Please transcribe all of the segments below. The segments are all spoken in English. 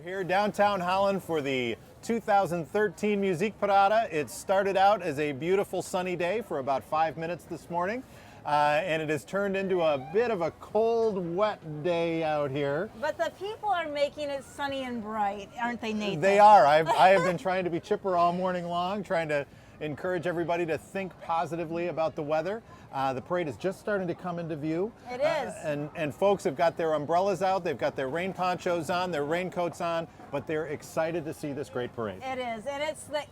Here downtown Holland for the 2013 Muziekparade. It started out as a beautiful sunny day for about 5 minutes this morning, and it has turned into a bit of a cold, wet day out here. But the people are making it sunny and bright, aren't they, Nathan? They are. I have been trying to be chipper all morning long, trying to encourage everybody to think positively about the weather. The parade is just starting to come into view. It is. And folks have got their umbrellas out, they've got their rain ponchos on, their raincoats on, but they're excited to see this great parade. It is, and it's the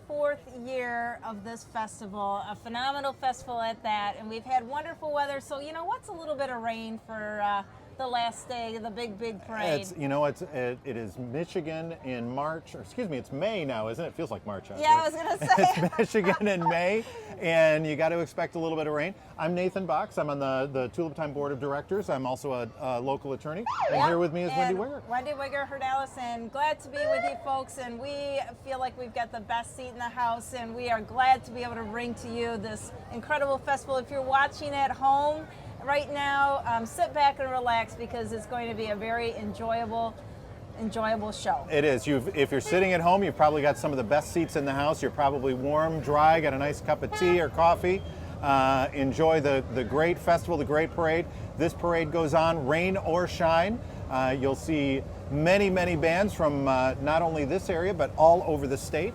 84th year of this festival, a phenomenal festival at that, and we've had wonderful weather, so you know, what's a little bit of rain for the last day of the big parade? It is Michigan in March, or excuse me, it's May now, isn't it? It feels like March out Yeah, here. I was going to say. It's Michigan in May, and you got to expect a little bit of rain. I'm Nathan Box. I'm on the Tulip Time Board of Directors. I'm also a local attorney. And here with me is Wendy Wigger. Wendy Wigger, Herdalis, and glad to be with you folks. And we feel like we've got the best seat in the house, and we are glad to be able to bring to you this incredible festival. If you're watching at home right now, sit back and relax because it's going to be a very enjoyable show. It is. If you're sitting at home, you've probably got some of the best seats in the house. You're probably warm, dry, got a nice cup of tea or coffee. Enjoy the great festival, the great parade. This parade goes on, rain or shine. You'll see many bands from not only this area, but all over the state.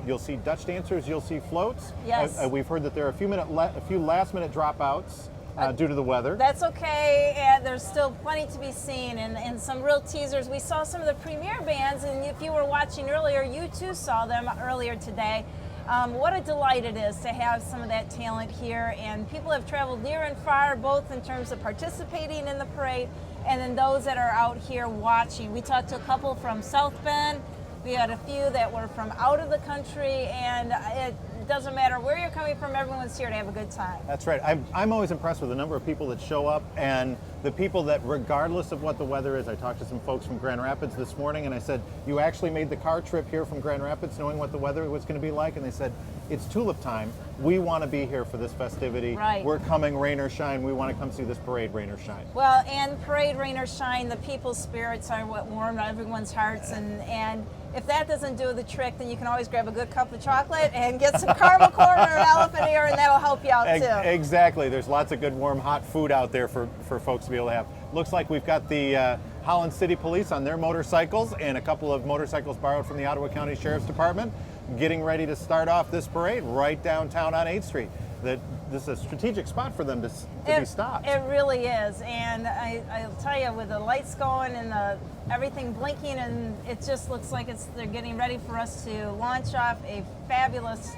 You'll see Dutch dancers, you'll see floats. Yes. We've heard that there are a few last-minute dropouts. Due to the weather. That's okay, and there's still plenty to be seen and some real teasers. We saw some of the premier bands, and if you were watching earlier, you too saw them earlier today. What a delight it is to have some of that talent here, and people have traveled near and far, both in terms of participating in the parade and then those that are out here watching. We talked to a couple from South Bend. We had a few that were from out of the country, and it doesn't matter where you're coming from, everyone's here to have a good time. That's right. I'm always impressed with the number of people that show up and the people that, regardless of what the weather is, I talked to some folks from Grand Rapids this morning and I said, you actually made the car trip here from Grand Rapids knowing what the weather was going to be like? And they said, it's Tulip time. We want to be here for this festivity. Right. We're coming rain or shine. We want to come see this parade, rain or shine. Well, and parade, rain or shine, the people's spirits are what warm everyone's hearts, and if that doesn't do the trick, then you can always grab a good cup of chocolate and get some caramel corn or an elephant ear, and that'll help you out too. Exactly. There's lots of good, warm, hot food out there for folks to be able to have. Looks like we've got the Holland City Police on their motorcycles and a couple of motorcycles borrowed from the Ottawa County Sheriff's Department, getting ready to start off this parade right downtown on 8th Street. This is a strategic spot for them to be stopped. It really is, and I'll tell you, with the lights going and everything blinking, and it just looks like they're getting ready for us to launch off a fabulous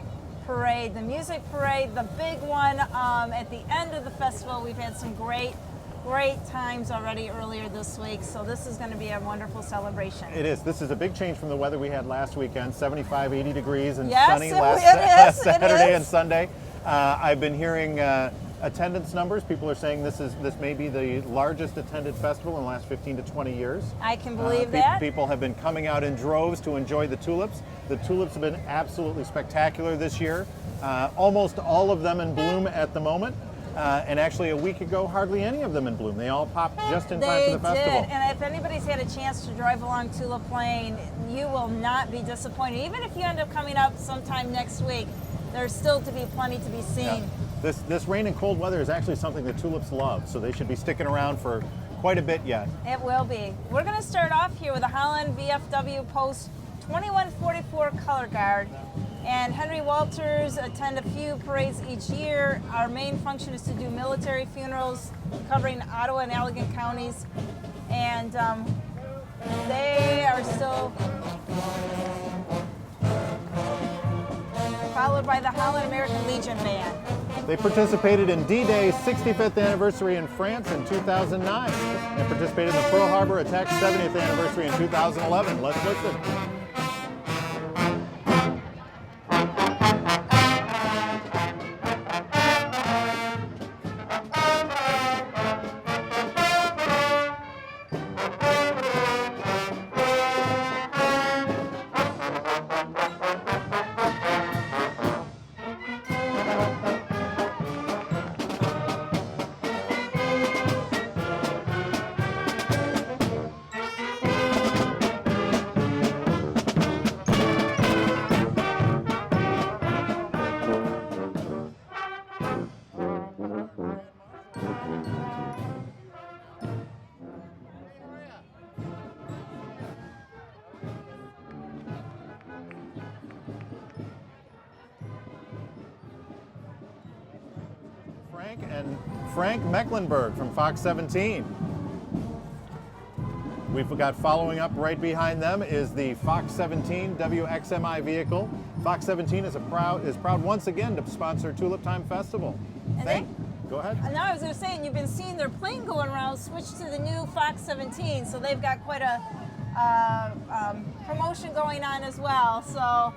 parade, the music parade, the big one at the end of the festival. We've had some great times already earlier this week, so this is going to be a wonderful celebration. It is. This is a big change from the weather we had last weekend, 75, 80 degrees and yes, sunny last Saturday and Sunday. I've been hearing attendance numbers. People are saying this may be the largest attended festival in the last 15 to 20 years. I can believe that. People have been coming out in droves to enjoy the tulips. The tulips have been absolutely spectacular this year. Almost all of them in bloom at the moment. And actually a week ago, hardly any of them in bloom. They all popped just in time for the festival. They did, and if anybody's had a chance to drive along Tulip Lane, you will not be disappointed. Even if you end up coming up sometime next week, there's still to be plenty to be seen. Yeah. This rain and cold weather is actually something that tulips love, so they should be sticking around for quite a bit yet. It will be. We're going to start off here with a Holland VFW Post 2144 color guard. And Henry Walters attend a few parades each year. Our main function is to do military funerals covering Ottawa and Allegan counties. And they are still followed by the Holland American Legion Band. They participated in D-Day's 65th anniversary in France in 2009 and participated in the Pearl Harbor Attack's 70th anniversary in 2011. Let's listen. Frank Mecklenburg from Fox 17. We've got following up right behind them is the Fox 17 WXMI vehicle. Fox 17 is proud once again to sponsor Tulip Time Festival. Go ahead. No, I was going to say, and you've been seeing their plane going around, switch to the new Fox 17, so they've got quite a promotion going on as well. So,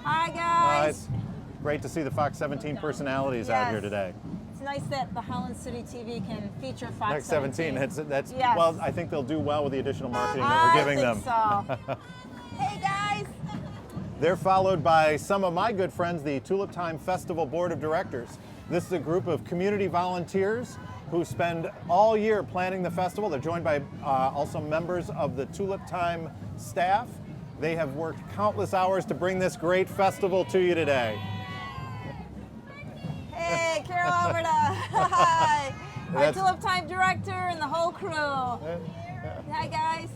hi guys. It's great to see the Fox 17 personalities out here today. It's nice that the Holland City TV can feature Fox 17. 17. That's yes. Well, I think they'll do well with the additional marketing that we're giving them. So. Hey guys. They're followed by some of my good friends, the Tulip Time Festival Board of Directors. This is a group of community volunteers who spend all year planning the festival. They're joined by also members of the Tulip Time staff. They have worked countless hours to bring this great festival to you today. Hey, Carol Alberta. Hi. Our Tulip Time director and the whole crew. Hi, guys.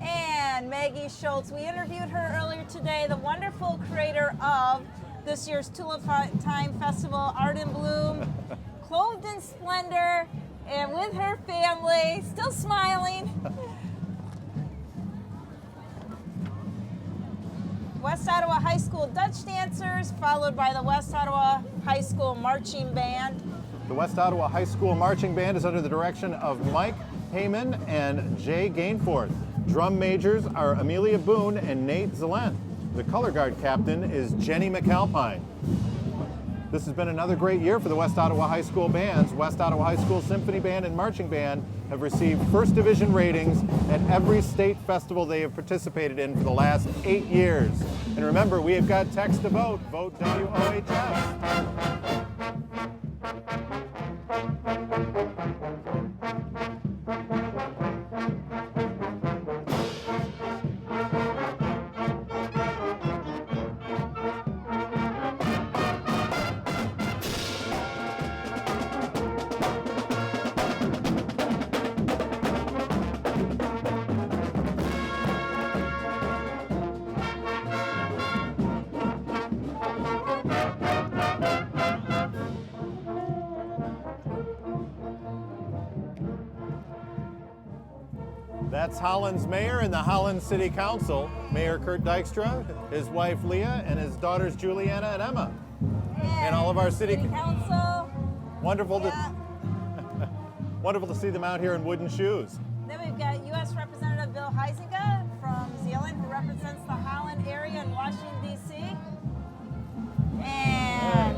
And Maggie Schultz. We interviewed her earlier today, the wonderful creator of this year's Tulip Time Festival, Art in Bloom, clothed in splendor and with her family, still smiling. West Ottawa High School Dutch dancers, followed by the West Ottawa High School Marching Band. The West Ottawa High School Marching Band is under the direction of Mike Heyman and Jay Gainforth. Drum majors are Amelia Boone and Nate Zelen. The color guard captain is Jenny McAlpine. This has been another great year for the West Ottawa High School bands. West Ottawa High School Symphony Band and Marching Band have received first division ratings at every state festival they have participated in for the last 8 years. And remember, we have got text to vote. Vote WOHS. That's Holland's mayor and the Holland City Council, Mayor Kurt Dykstra, his wife Leah, and his daughters Juliana and Emma. And all of our city council. Wonderful wonderful to see them out here in wooden shoes. Then we've got U.S. Representative Bill Huizinga from Zeeland, who represents the Holland area in Washington, D.C. And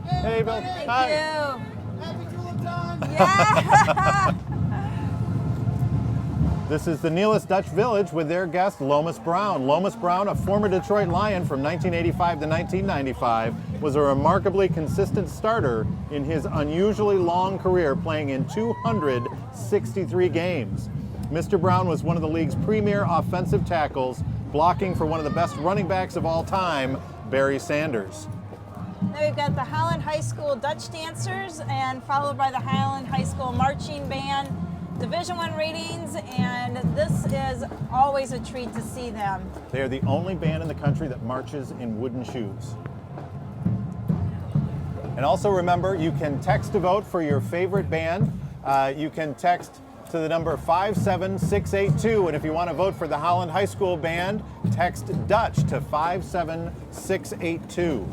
hey, Bill. Thank Hi. you. Happy Tulip Time! Yeah. This is the Neelis Dutch Village with their guest, Lomas Brown. Lomas Brown, a former Detroit Lion from 1985 to 1995, was a remarkably consistent starter in his unusually long career, playing in 263 games. Mr. Brown was one of the league's premier offensive tackles, blocking for one of the best running backs of all time, Barry Sanders. Then we've got the Holland High School Dutch dancers, and followed by the Holland High School Marching Band. Division I ratings, and this is always a treat to see them. They are the only band in the country that marches in wooden shoes. And also remember, you can text to vote for your favorite band. You can text to the number 57682, and if you want to vote for the Holland High School Band, text Dutch to 57682.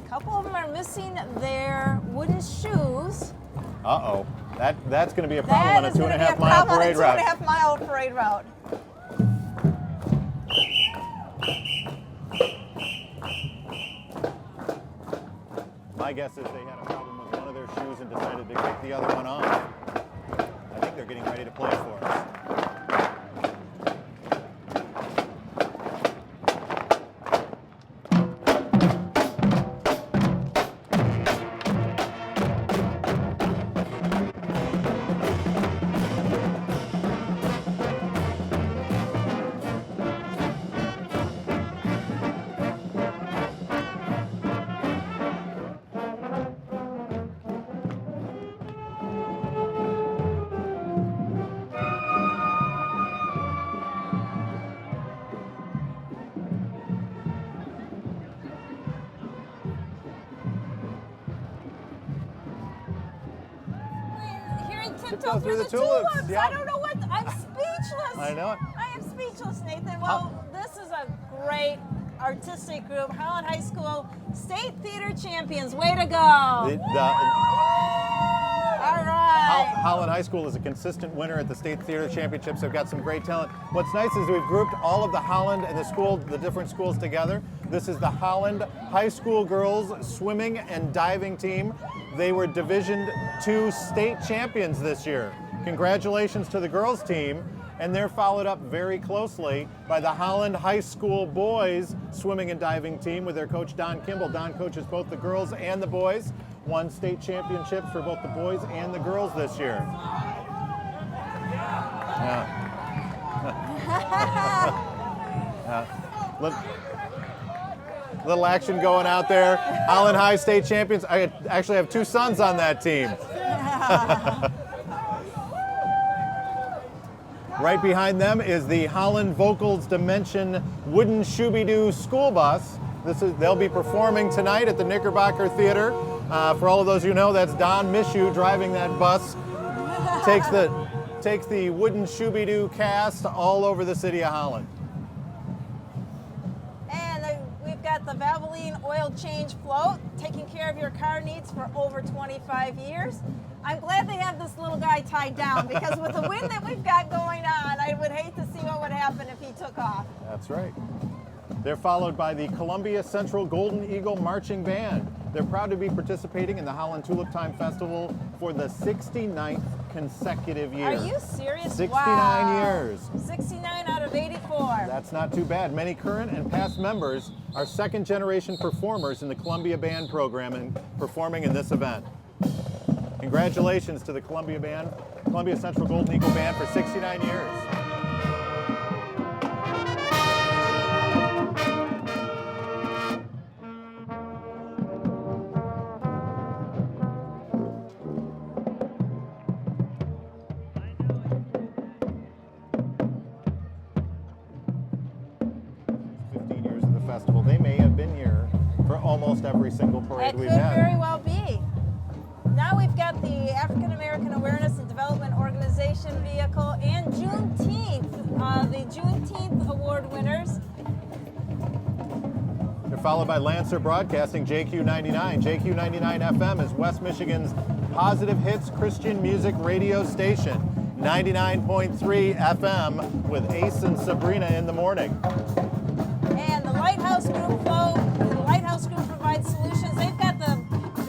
A couple of them are missing their wooden shoes. Uh-oh. That's going to be a problem on a 2.5 mile parade route. 2.5 mile parade route. My guess is they had a problem with one of their shoes and decided to take the other one off. I think they're getting ready to play for us. go through the tulips. Yep. I don't know what, I'm speechless. I know it. I am speechless, Nathan. Well, this is a great artistic group. Holland High School State Theater Champions. Way to go. All right. Holland High School is a consistent winner at the State Theater Championships. They've got some great talent. What's nice is we've grouped all of the Holland and the different schools together. This is the Holland High School girls swimming and diving team. They were Division II state champions this year. Congratulations to the girls team. And they're followed up very closely by the Holland High School boys swimming and diving team with their coach Don Kimball. Don coaches both the girls and the boys. Won state championships for both the boys and the girls this year. Little action going out there. Holland High state champions. I actually have two sons on that team. Right behind them is the Holland Vocals Dimension Wooden Shooby-Doo school bus. They'll be performing tonight at the Knickerbocker Theater. For all of those you know, that's Don Mishu driving that bus. Takes the Wooden Shooby-Doo cast all over the city of Holland. And we've got the Valvoline oil change float, taking care of your car needs for over 25 years. I'm glad they have this little guy tied down, because with the wind that we've got going on, I would hate to see what would happen if he took off. That's right. They're followed by the Columbia Central Golden Eagle Marching Band. They're proud to be participating in the Holland Tulip Time Festival for the 69th consecutive year. Are you serious? 69 years. 69 out of 84. That's not too bad. Many current and past members are second-generation performers in the Columbia Band program and performing in this event. Congratulations to the Columbia Central Golden Eagle Band for 69 years. Festival. They may have been here for almost every single parade we've had. That could very well be. Now we've got the African American Awareness and Development Organization vehicle and Juneteenth, the Juneteenth award winners. They're followed by Lancer Broadcasting, JQ99. JQ99 FM is West Michigan's positive hits Christian music radio station. 99.3 FM with Ace and Sabrina in the morning. And the Lighthouse Group float, the Lighthouse Group provides solutions. They've got the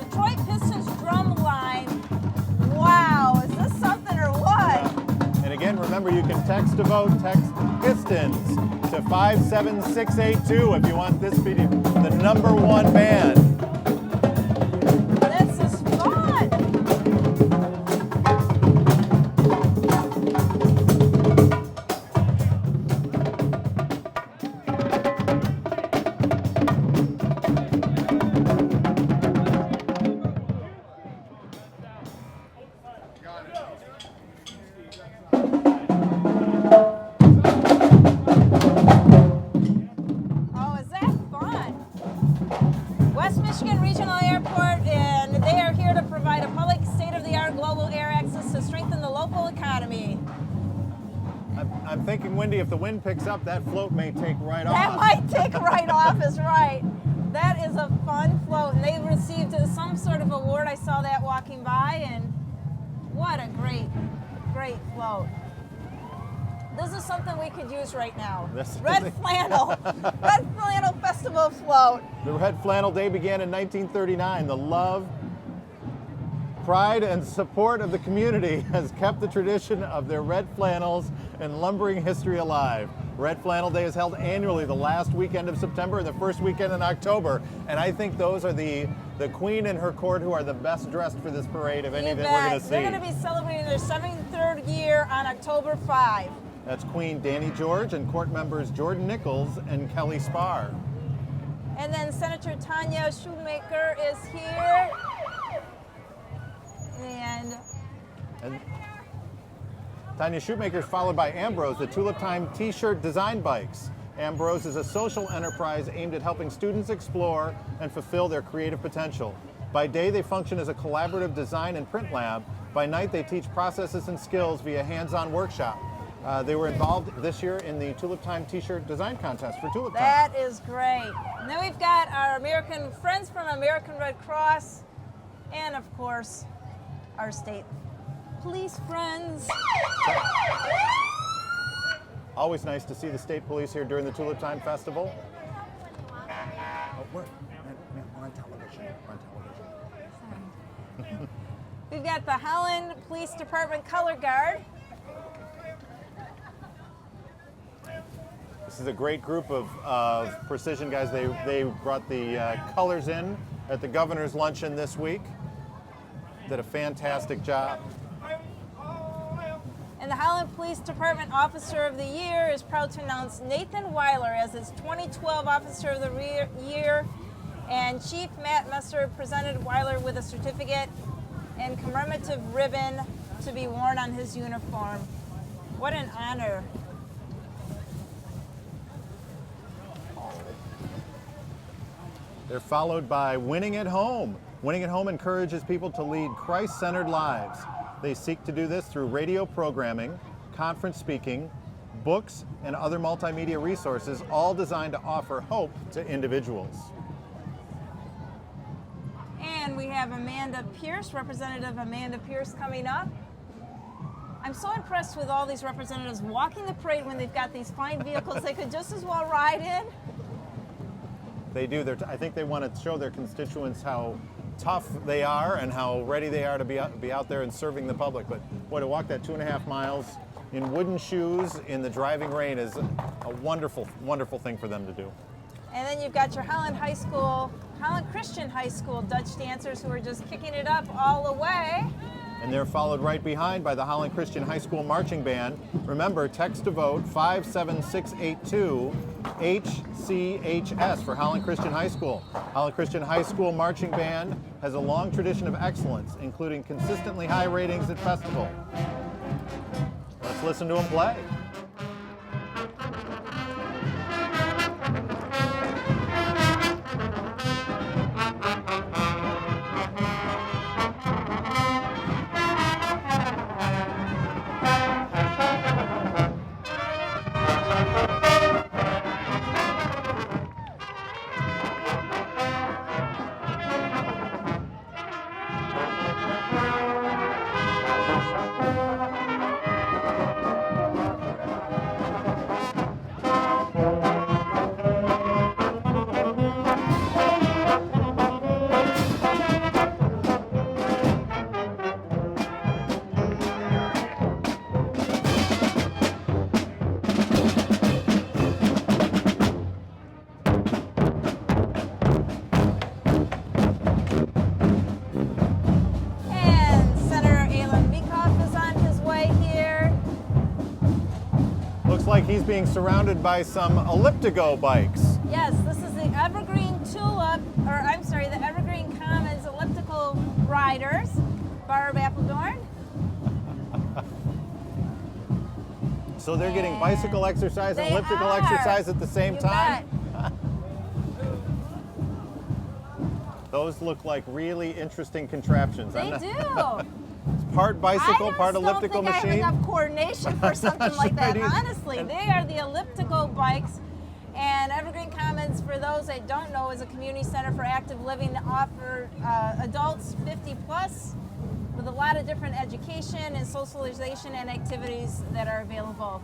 Detroit Pistons drum line. Wow, is this something or what? And again, remember you can text to vote, text Pistons to 57682 if you want this to be the #1 band. This is fun. West Michigan Regional Airport, and they are here to provide a public state-of-the-art global air access to strengthen the local economy. I'm thinking, Wendy, if the wind picks up, that float may take right off. That might take right off, is right. That is a fun float, and they received some sort of award. I saw that walking by, and what a great, great float. This is something we could use right now. Red flannel festival float. The Red Flannel Day began in 1939. The love, pride, and support of the community has kept the tradition of their red flannels and lumbering history alive. Red Flannel Day is held annually the last weekend of September and the first weekend in October. And I think those are the queen and her court who are the best dressed for this parade of any that we're going to see. They're going to be celebrating their 73rd year on October 5. That's Queen Danny George and court members Jordan Nichols and Kelly Spar. And then Senator Tanya Shoemaker is here. And Tanya Shoemaker is followed by Ambrose, the Tulip Time t-shirt design bikes. Ambrose is a social enterprise aimed at helping students explore and fulfill their creative potential. By day, they function as a collaborative design and print lab. By night, they teach processes and skills via hands-on workshop. They were involved this year in the Tulip Time t-shirt design contest for Tulip Time. That is great. And then we've got our American friends from American Red Cross, and of course, our state police friends. Always nice to see the state police here during the Tulip Time Festival. Oh, we're on television. We're on television. We've got the Holland Police Department Color Guard. This is a great group of precision guys. They brought the colors in at the governor's luncheon this week. Did a fantastic job. And the Holland Police Department Officer of the Year is proud to announce Nathan Weiler as its 2012 Officer of the Year. And Chief Matt Messer presented Weiler with a certificate and commemorative ribbon to be worn on his uniform. What an honor. They're followed by Winning at Home. Winning at Home encourages people to lead Christ-centered lives. They seek to do this through radio programming, conference speaking, books, and other multimedia resources, all designed to offer hope to individuals. And we have Amanda Pierce, Representative Amanda Pierce, coming up. I'm so impressed with all these representatives walking the parade when they've got these fine vehicles they could just as well ride in. They do. I think they want to show their constituents how tough they are and how ready they are to be out there and serving the public. But boy, to walk that 2.5 miles in wooden shoes in the driving rain is a wonderful, wonderful thing for them to do. And then you've got your Holland Christian High School Dutch dancers who are just kicking it up all the way. And they're followed right behind by the Holland Christian High School Marching Band. Remember, text to vote 57682 HCHS for Holland Christian High School. Holland Christian High School Marching Band has a long tradition of excellence, including consistently high ratings at festival. Let's listen to them play. Like he's being surrounded by some elliptigo bikes. Yes, this is the Evergreen Tulip, or I'm sorry, the Evergreen Commons elliptical riders, Barb Appledorn. So they're getting bicycle exercise and elliptical exercise at the same time? Those look like really interesting contraptions. They do. Part bicycle, part elliptical machine. I don't think I have enough coordination for something like that. Honestly, they are the elliptical bikes. And Evergreen Commons, for those that don't know, is a community center for active living that offer adults 50 plus with a lot of different education and socialization and activities that are available.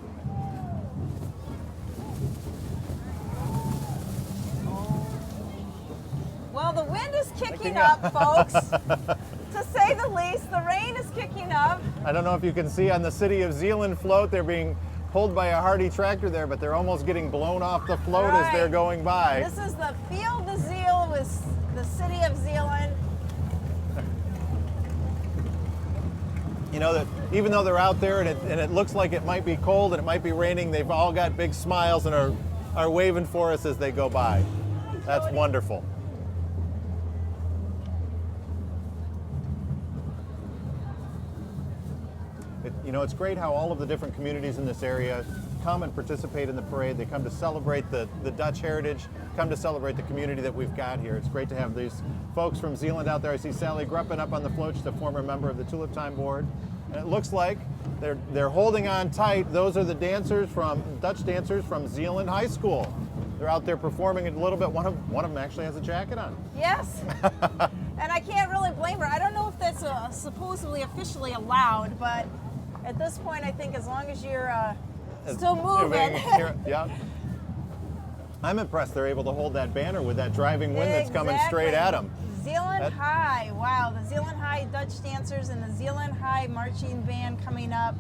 Well, the wind is kicking up, folks. To say the least, the rain is kicking up. I don't know if you can see on the City of Zeeland float, they're being pulled by a Hardy tractor there, but they're almost getting blown off the float as they're going by. This is the Field de Zeil with the City of Zeeland. You know, that even though they're out there and it looks like it might be cold and it might be raining, they've all got big smiles and are waving for us as they go by. That's wonderful. You know, it's great how all of the different communities in this area come and participate in the parade. They come to celebrate the Dutch heritage, come to celebrate the community that we've got here. It's great to have these folks from Zeeland out there. I see Sally Gruppen up on the float, she's a former member of the Tulip Time Board. And it looks like they're holding on tight. Those are the Dutch dancers from Zeeland High School. They're out there performing a little bit. One of them actually has a jacket on. Yes. And I can't really blame her. I don't know if that's supposedly officially allowed, but at this point, I think as long as you're still moving. Yeah. I'm impressed they're able to hold that banner with that driving wind that's coming straight at them. Zeeland High, wow, the Zeeland High Dutch dancers and the Zeeland High marching band coming up.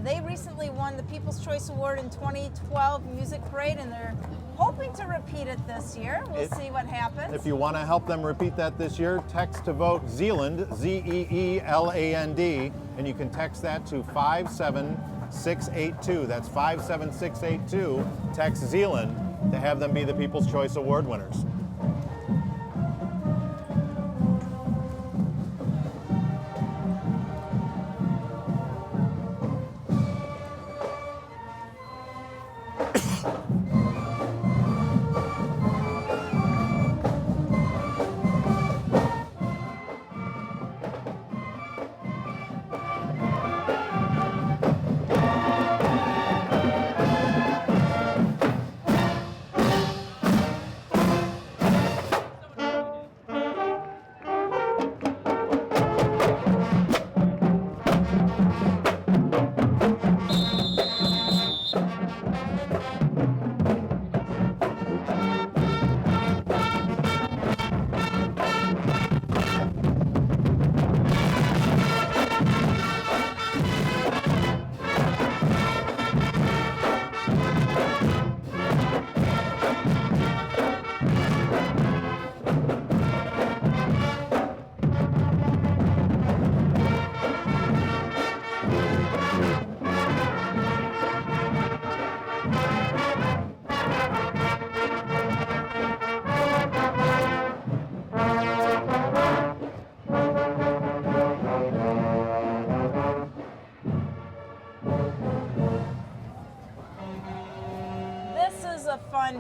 They recently won the People's Choice Award in 2012 Music Parade, and they're hoping to repeat it this year. We'll see what happens. If you want to help them repeat that this year, text to vote Zeeland, Zeeland, and you can text that to 57682. That's 57682. Text Zeeland to have them be the People's Choice Award winners.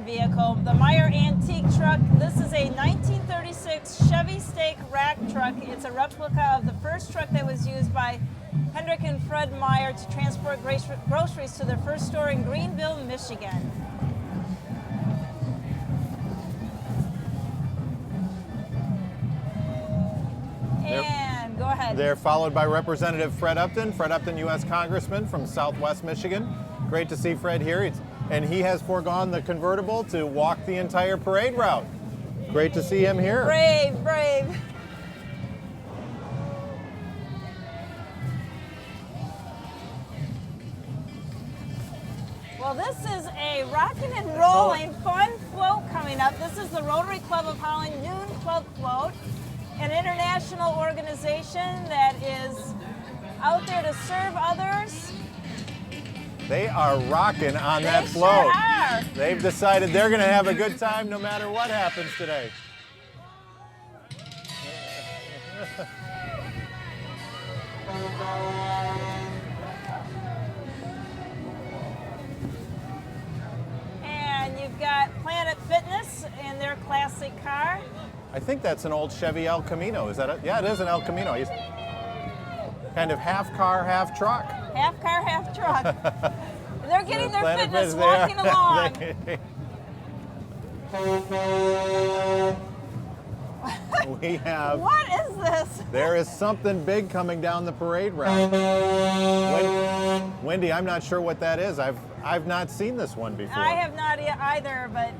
Vehicle, the Meyer Antique Truck. This is a 1936 Chevy Stake rack truck. It's a replica of the first truck that was used by Hendrik and Fred Meyer to transport groceries to their first store in Greenville, Michigan. And go ahead. They're followed by Representative Fred Upton, U.S. Congressman from Southwest Michigan. Great to see Fred here. And he has foregone the convertible to walk the entire parade route. Great to see him here. Brave, brave. Well, this is a rocking and rolling fun float coming up. This is the Rotary Club of Holland Noon Club Float, an international organization that is out there to serve others. They are rocking on that float. Sure are. They've decided they're going to have a good time no matter what happens today. And you've got Planet Fitness in their classic car. I think that's an old Chevy El Camino. Is that it? Yeah, it is an El Camino. He's kind of half car, half truck. Half car, half truck. They're getting their Planet fitness Fitness, walking along. We have. What is this? There is something big coming down the parade route. Wendy, I'm not sure what that is. I've not seen this one before. I have not either, but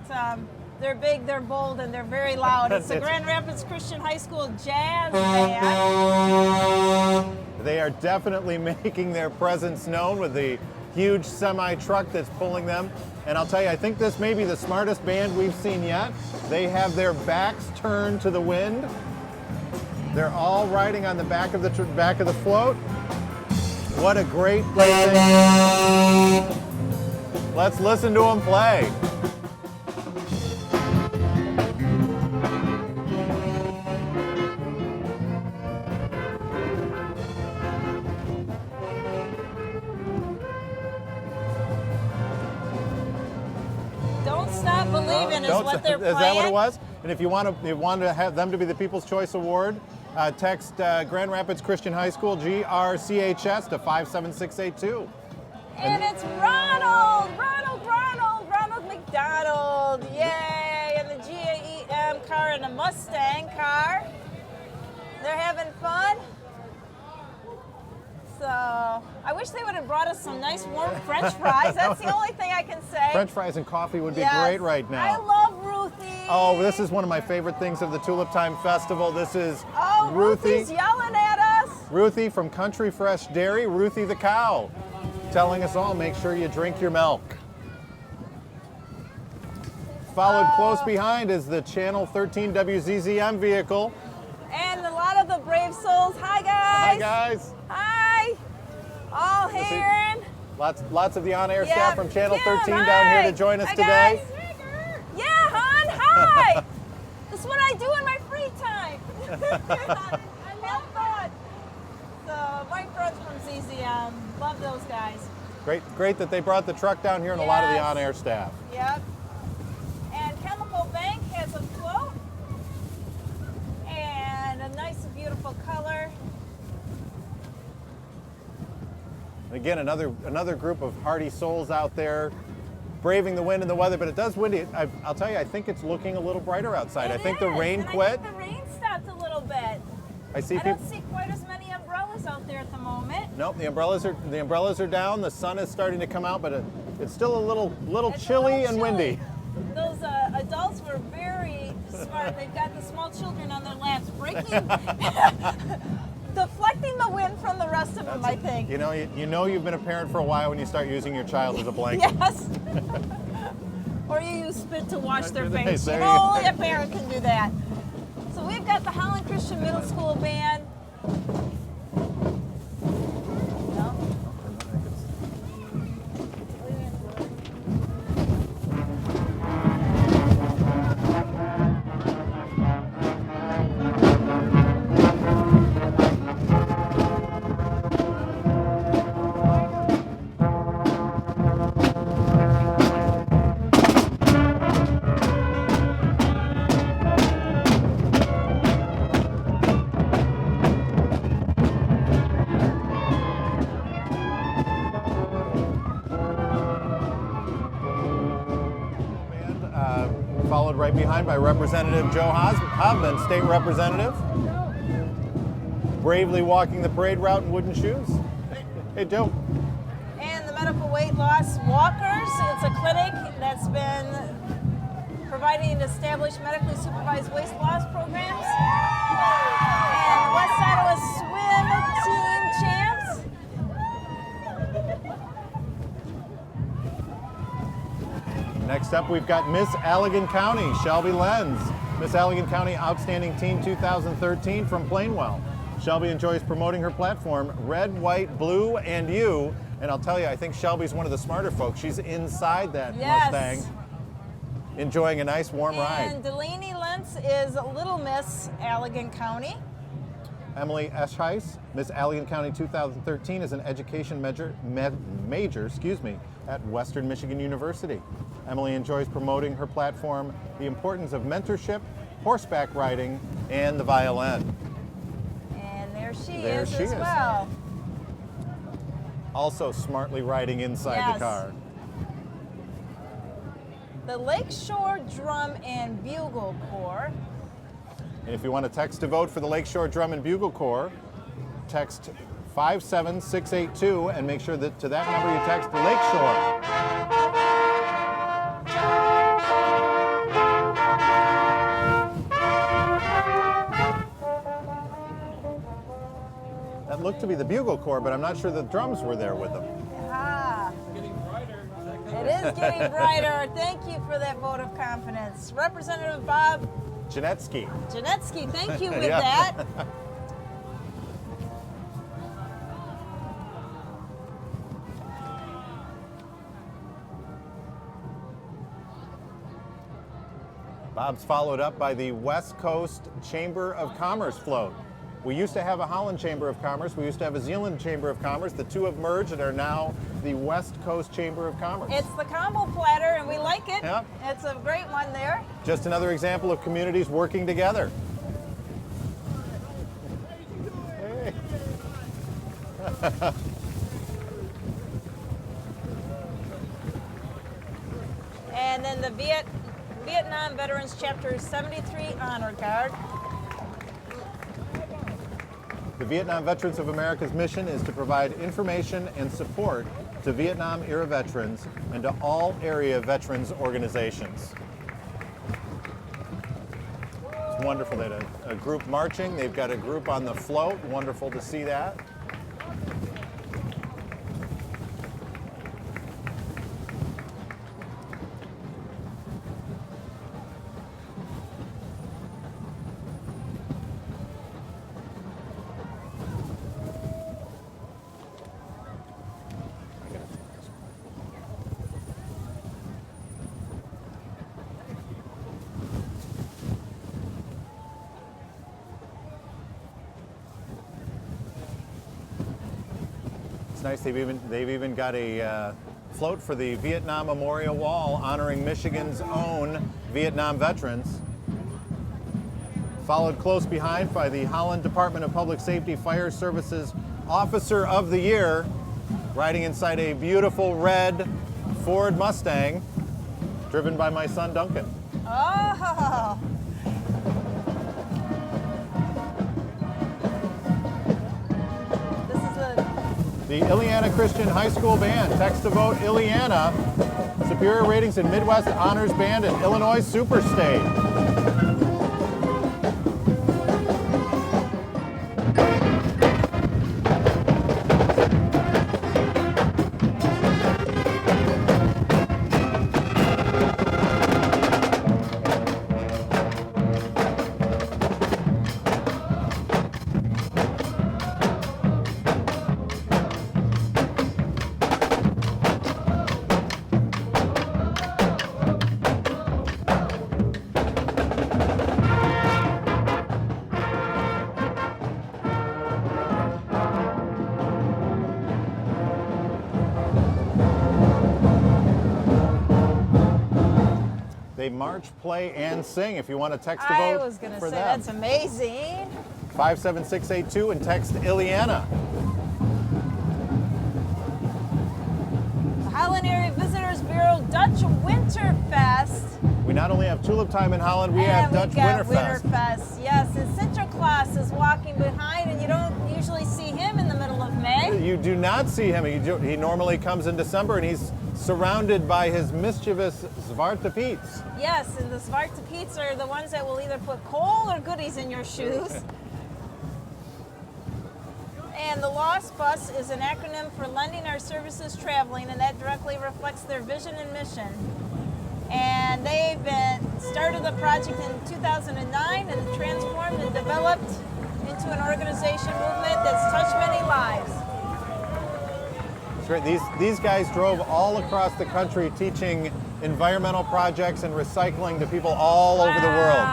they're big, they're bold, and they're very loud. It's the Grand Rapids Christian High School Jazz Band. They are definitely making their presence known with the huge semi-truck that's pulling them. And I'll tell you, I think this may be the smartest band we've seen yet. They have their backs turned to the wind. They're all riding on the back of the float. What a great thing. Let's listen to them play. Stop Believing is Don't what they're playing. Is that what it was? And if you want to have them to be the People's Choice Award, text Grand Rapids Christian High School GRCHS to 57682. And it's Ronald McDonald. Yay! And the GAEM car and the Mustang car. They're having fun. So I wish they would have brought us some nice warm French fries. That's the only thing I can say. French fries and coffee would be Yes. great right now. I love Ruthie. Oh, this is one of my favorite things of the Tulip Time Festival. This is Ruthie's yelling at us. Ruthie from Country Fresh Dairy, Ruthie the cow, telling us all, make sure you drink your milk. Followed close behind is the Channel 13 WZZM vehicle. And a lot of the brave souls. Hi, guys. Hi, guys. Hi. All here. Lots of the on-air staff from Channel Kim, 13 hi. down here to join us Hi, today. guys. Yeah, hon. Hi. This is what I do in my free time. I have fun. So Mike Rhodes from ZZM. Love those guys. Great that they brought the truck down here and a lot of the Yes. on-air staff. Yep. And Chemical Bank has a float. And a nice, beautiful color. And again, another group of hardy souls out there, braving the wind and the weather, but it does windy. I'll tell you, I think it's looking a little brighter outside. I think the rain and quit. I think the rain stopped a little bit. I see I people. don't see quite as many umbrellas out there at the moment. Nope, the umbrellas are down. The sun is starting to come out, but it's still a little It's a chilly little and chilly. windy. Those adults were very smart. They've got the small children on their laps, deflecting the wind from the rest of them, I think. You know you've been a parent for a while when you start using your child as a blanket. Yes. Or you use spit to wash their There face. you You go. know, only a parent can do that. So we've got the Holland Christian Middle School band. No? Followed right behind by Representative Joe Hobman, State Representative, bravely walking the parade route in wooden shoes. Hey, Joe. And the medical weight loss walkers. It's a clinic that's been providing established medically supervised weight loss programs. And the West Iowa swim team champs. Next up, we've got Miss Allegan County, Shelby Lenz. Miss Allegan County Outstanding Teen 2013 from Plainwell. Shelby enjoys promoting her platform, Red, White, Blue, and You. And I'll tell you, I think Shelby's one of the smarter folks. She's inside that Mustang, enjoying a nice warm ride. And Delaney Lentz is Little Miss Allegan County. Emily Eschheis, Miss Allegan County 2013, is an education major at Western Michigan University. Emily enjoys promoting her platform, the importance of mentorship, horseback riding, and the violin. And there she There is she as is. well. Also smartly riding inside Yes. the car. The Lakeshore Drum and Bugle Corps. And if you want to text to vote for the Lakeshore Drum and Bugle Corps, text 57682 and make sure that to that number you text Lakeshore. That looked to be the Bugle Corps, but I'm not sure the drums were there with them. Ah. It is getting brighter. Thank you for that vote of confidence. Representative Bob Janetsky. Janetsky, thank you with Yeah. that. Bob's followed up by the West Coast Chamber of Commerce float. We used to have a Holland Chamber of Commerce. We used to have a Zeeland Chamber of Commerce. The two have merged and are now the West Coast Chamber of Commerce. It's the combo platter, and we like it. Yep. It's a great one there. Just another example of communities working together. Hey. And then the Vietnam Veterans Chapter 73 Honor Guard. The Vietnam Veterans of America's mission is to provide information and support to Vietnam-era veterans and to all area veterans organizations. It's wonderful. They had a group marching. They've got a group on the float. Wonderful to see that. It's nice. They've even got a float for the Vietnam Memorial Wall honoring Michigan's own Vietnam veterans. Followed close behind by the Holland Department of Public Safety Fire Services Officer of the Year, riding inside a beautiful red Ford Mustang, driven by my son Duncan. Oh! The Illiana Christian High School Band, text to vote Illiana, Superior Ratings in Midwest Honors Band and Illinois Superstate. They march, play, and sing. If you want to text to vote I was going to for say, them. that's amazing. 57682 and text Illiana. The Holland Area Visitors Bureau Dutch Winterfest. We not only have Tulip Time in Holland, we have Dutch Winterfest. Winterfest. Yes, and Sinterklaas is walking behind, and you don't usually see him in the middle of May. You do not see him. He normally comes in December, and he's surrounded by his mischievous Zwarte Piets. Yes, and the Zwarte Piets are the ones that will either put coal or goodies in your shoes. And the Lost Bus is an acronym for Lending Our Services Traveling, and that directly reflects their vision and mission. And they've started the project in 2009 and transformed and developed into an organization movement that's touched many lives. That's right. These guys drove all across the country teaching environmental projects and recycling to people all over the world.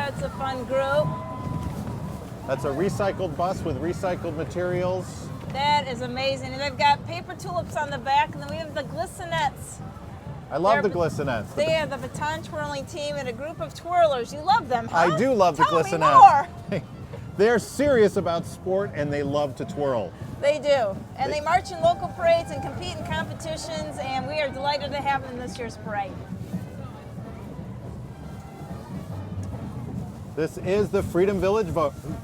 It's a fun group. That's a recycled bus with recycled materials. That is amazing. And they've got paper tulips on the back, and then we have the glissinettes. I love the glissinettes. They are the baton twirling team and a group of twirlers. You love them, huh? I do love the Tell glissinettes. Me more. They're serious about sport and they love to twirl. They do. And they march in local parades and compete in competitions, and we are delighted to have them in this year's parade. This is the Freedom Village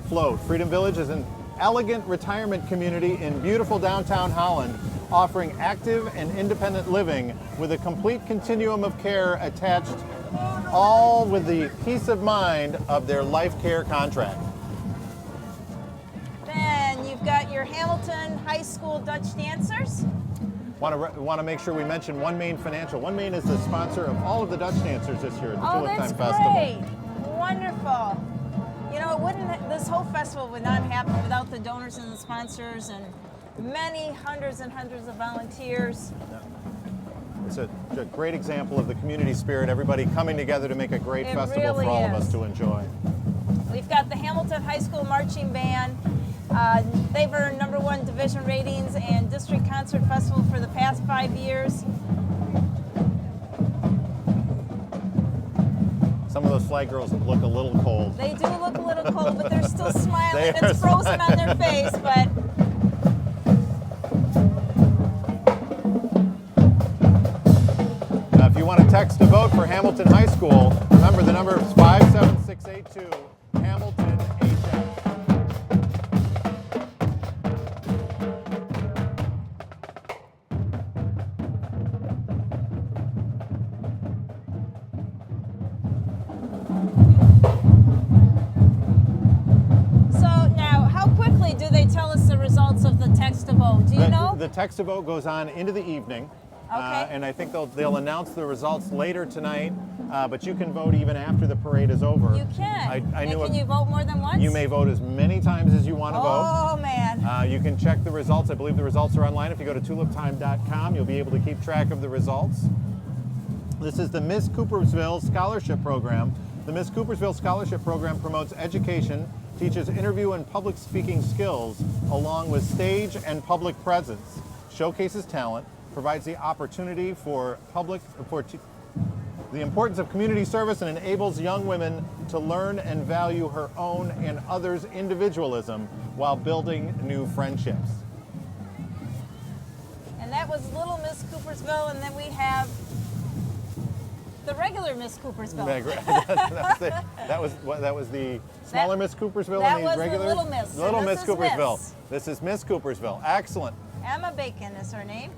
float. Freedom Village is an elegant retirement community in beautiful downtown Holland, offering active and independent living with a complete continuum of care attached, all with the peace of mind of their life care contract. Then you've got your Hamilton High School Dutch dancers. Want to make sure we mention One Main Financial. One Main is the sponsor of all of the Dutch dancers this year at the Tulip Time Festival. Great. Wonderful. You know, this whole festival would not happen without the donors and the sponsors and many hundreds and hundreds of volunteers. It's a great example of the community spirit, everybody coming together to make a great It festival really for all of is. us to enjoy. We've got the Hamilton High School Marching Band. They've earned #1 division ratings and District Concert Festival for the past 5 years. Some of those flag girls look a little cold. They do look a little cold, but they're still smiling. They are It's frozen on their face, but If you want to text to vote for Hamilton High School, remember the number is 57682 Hamilton HF. so now, how quickly do they tell us the results of the text to vote? Do you know? The text to vote goes on into the evening. Okay. And I think they'll announce the results later tonight, but you can vote even after the parade is over. You can. I And knew can you vote more than once? You may vote as many times as you want to vote. Oh, man. You can check the results. I believe the results are online. If you go to tuliptime.com, you'll be able to keep track of the results. This is the Miss Coopersville Scholarship Program. The Miss Coopersville Scholarship Program promotes education, teaches interview and public speaking skills, along with stage and public presence, showcases talent, provides the opportunity for the importance of community service, and enables young women to learn and value her own and others' individualism while building new friendships. And that was Little Miss Coopersville, and then we have the regular Miss Coopersville. that was the smaller Miss Coopersville that and was the regular the Little Miss. Little And Miss this is Coopersville. Miss. This is Miss Coopersville. Excellent. Emma Bacon is her name.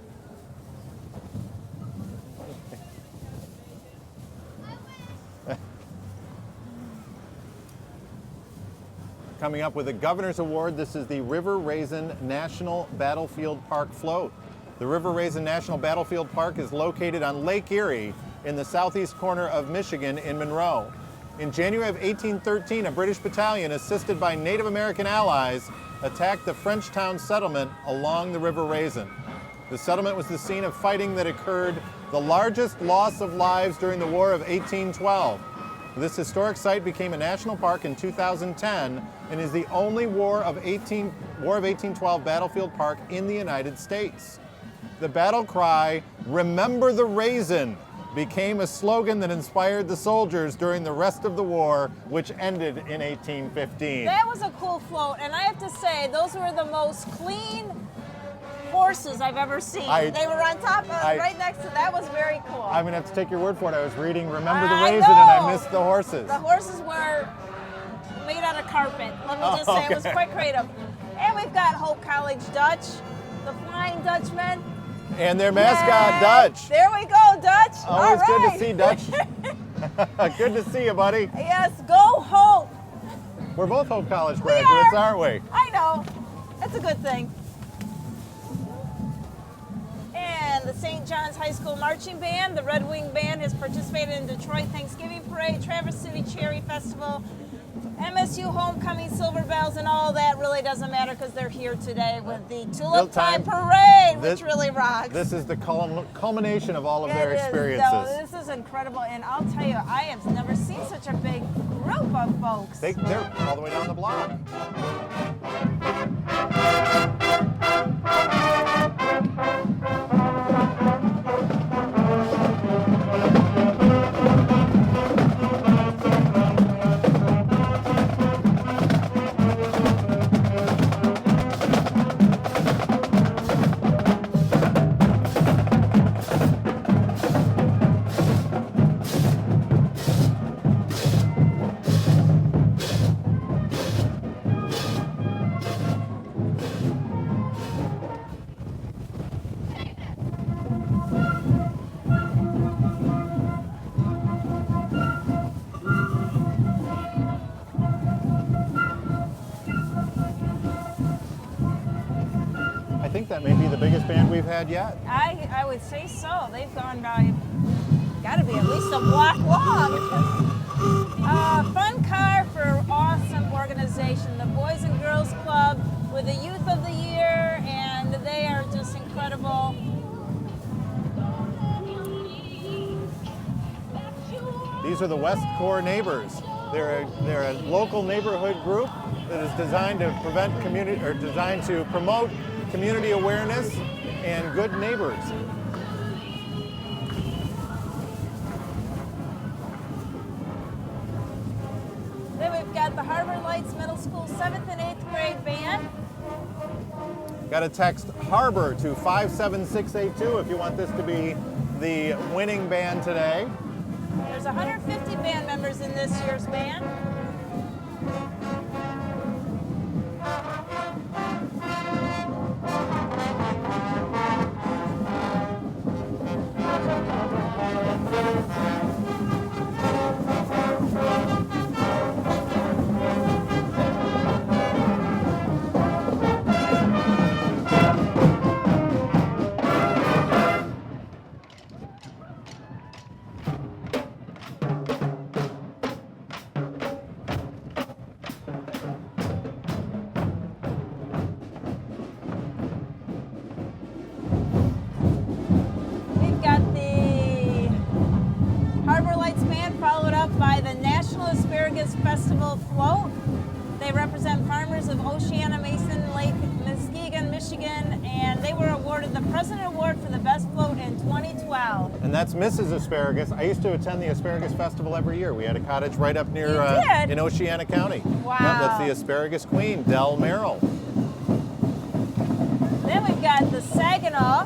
Coming up with the Governor's Award, this is the River Raisin National Battlefield Park float. The River Raisin National Battlefield Park is located on Lake Erie in the southeast corner of Michigan in Monroe. In January of 1813, a British battalion assisted by Native American allies attacked the Frenchtown settlement along the River Raisin. The settlement was the scene of fighting that occurred, the largest loss of lives during the War of 1812. This historic site became a national park in 2010 and is the only War of 1812 battlefield park in the United States. The battle cry, "Remember the Raisin," became a slogan that inspired the soldiers during the rest of the war, which ended in 1815. That was a cool float, and I have to say, those were the most clean horses I've ever seen. They were on top of, right next to, that was very cool. I'm gonna have to take your word for it. I was reading Remember the I Raisin know. and I missed the horses. The horses were made out of carpet. Let me just say, it was quite creative. And we've got Hope College Dutch, the Flying Dutchman. And their mascot, Yay. Dutch. There we go, Dutch. Always All good right. to see Dutch. Good to see you, buddy. Yes, go Hope. We're both Hope College We graduates, are. aren't we? I know. That's a good thing. And the St. John's High School Marching Band, the Red Wing Band, has participated in Detroit Thanksgiving Parade, Traverse City Cherry Festival, MSU Homecoming, Silver Bells, and all that really doesn't matter because they're here today with the Tulip Time Parade, which really rocks. This is the culmination of all of their It is. experiences. No, this is incredible, and I'll tell you, I have never seen such a big group of folks. They're all the way down the block. I think that may be the biggest band we've had yet. I would say so. They've gone by, got to be at least a block long. Fun car for awesome organization. The Boys and Girls Club with the Youth of the Year, and they are just incredible. These are the West Core Neighbors. They're a local neighborhood group that is designed to promote community awareness and good neighbors. Then we've got the Harbor Lights Middle School 7th and 8th grade band. Got to text Harbor to 57682 if you want this to be the winning band today. There's 150 band members in this year's band. We've got the Harbor Lights Band followed up by the National Asparagus Festival Float. They represent farmers of Oceana, Mason, Lake, Muskegon, Michigan, and they were awarded the President Award for the best float in 2012. And that's Mrs. Asparagus. I used to attend the Asparagus Festival every year. We had a cottage right up near You did? in Oceana County. Wow. Yep, that's the Asparagus Queen, Del Merrill. Then we've got the Saginaw.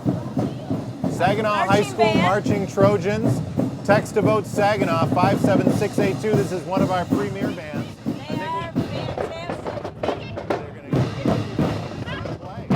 Saginaw High Marching School band. Marching Trojans. Text to vote Saginaw 57682. This is one of our premier bands. They are fantastic. They're going to play.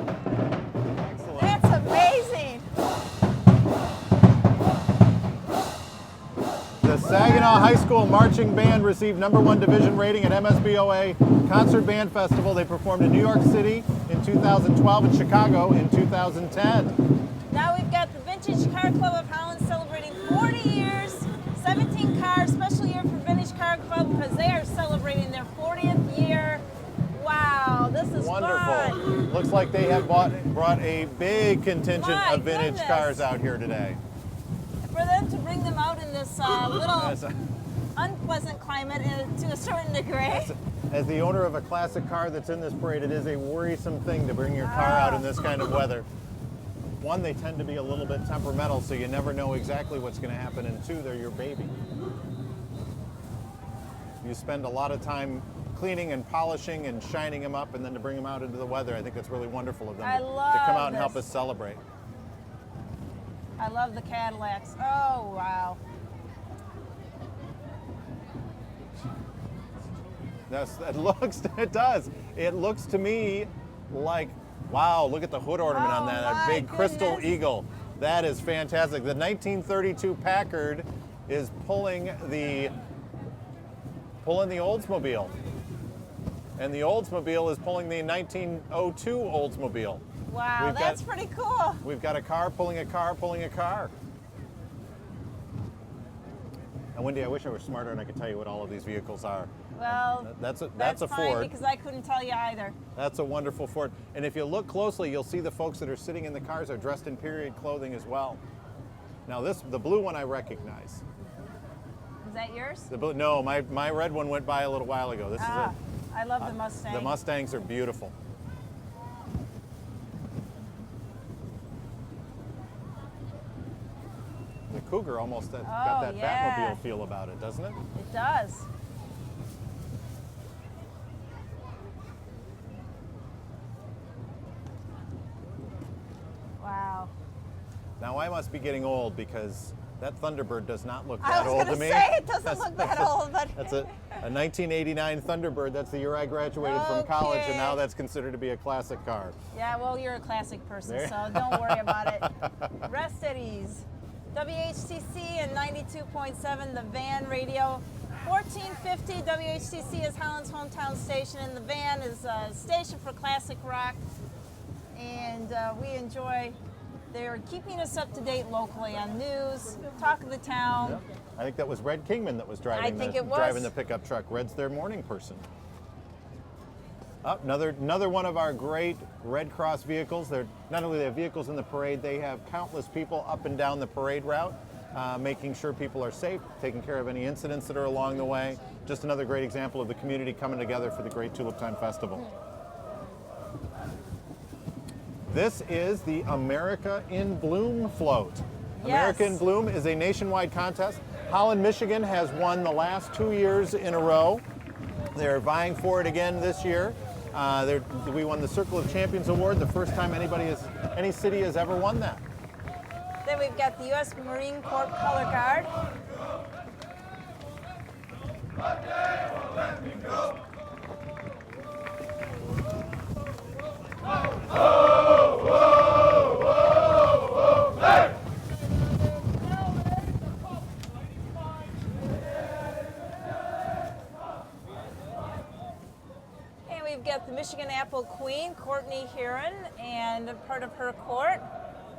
Excellent. That's amazing. The Saginaw High School Marching Band received #1 division rating at MSBOA Concert Band Festival. They performed in New York City in 2012 and Chicago in 2010. Now we've got the Vintage Car Club of Holland celebrating 40 years, 17 cars, special year for Vintage Car Club because they are celebrating their 40th year. Wow, this is Wonderful. fun. Looks like they have brought a big contingent My of vintage goodness. cars out here today. For them to bring them out in this little As, unpleasant climate to a certain degree. as the owner of a classic car that's in this parade, it is a worrisome thing to bring your car out in this kind of weather. One, they tend to be a little bit temperamental, so you never know exactly what's going to happen. And two, they're your baby. You spend a lot of time cleaning and polishing and shining them up, and then to bring them out into the weather, I think that's really wonderful of them I to love come out and help this. us celebrate. I love the Cadillacs. Oh, wow. It does. It looks to me like, wow, look at the hood ornament on Oh, that, a my big crystal goodness. eagle. That is fantastic. The 1932 Packard is pulling the Oldsmobile. And the Oldsmobile is pulling the 1902 Oldsmobile. Wow, We've that's got- pretty cool. We've got a car pulling a car pulling a car. And Wendy, I wish I were smarter and I could tell you what all of these vehicles are. Well, That's a fine Ford. because I couldn't tell you either. That's a wonderful Ford. And if you look closely, you'll see the folks that are sitting in the cars are dressed in period clothing as well. Now the blue one I recognize. Is that yours? The blue, no, my red one went by a little while ago. This Ah, is I love the Mustang. the Mustangs are beautiful. The Cougar almost got that yeah. Batmobile feel about it, doesn't it? It does. Wow. Now I must be getting old because That Thunderbird does not look I that was old going to to me. say it doesn't look that old, but That's a 1989 Thunderbird. That's the year I graduated from college, and now Okay. that's considered to be a classic car. yeah, well, you're a classic person, There- so don't worry about it. Rest at ease. WHTC and 92.7, the Van Radio. 1450 WHTC is Holland's hometown station, and the Van is a station for classic rock. And we enjoy, they're keeping us up to date locally on news, talk of the town. Yep. I think that was Red Kingman that was driving, think it was. driving the pickup truck. Red's their morning person. Oh, another one of our great Red Cross vehicles. They're not only they have vehicles in the parade, they have countless people up and down the parade route, making sure people are safe, taking care of any incidents that are along the way. Just another great example of the community coming together for the Great Tulip Time Festival. This is the America in Bloom float. Yes. America in Bloom is a nationwide contest. Holland, Michigan has won the last 2 years in a row. They're vying for it again this year. We won the Circle of Champions Award, the first time any city has ever won that. Then we've got the U.S. Marine Corps Color Guard. And we've got the Michigan Apple Queen, Courtney Heron, and a part of her court.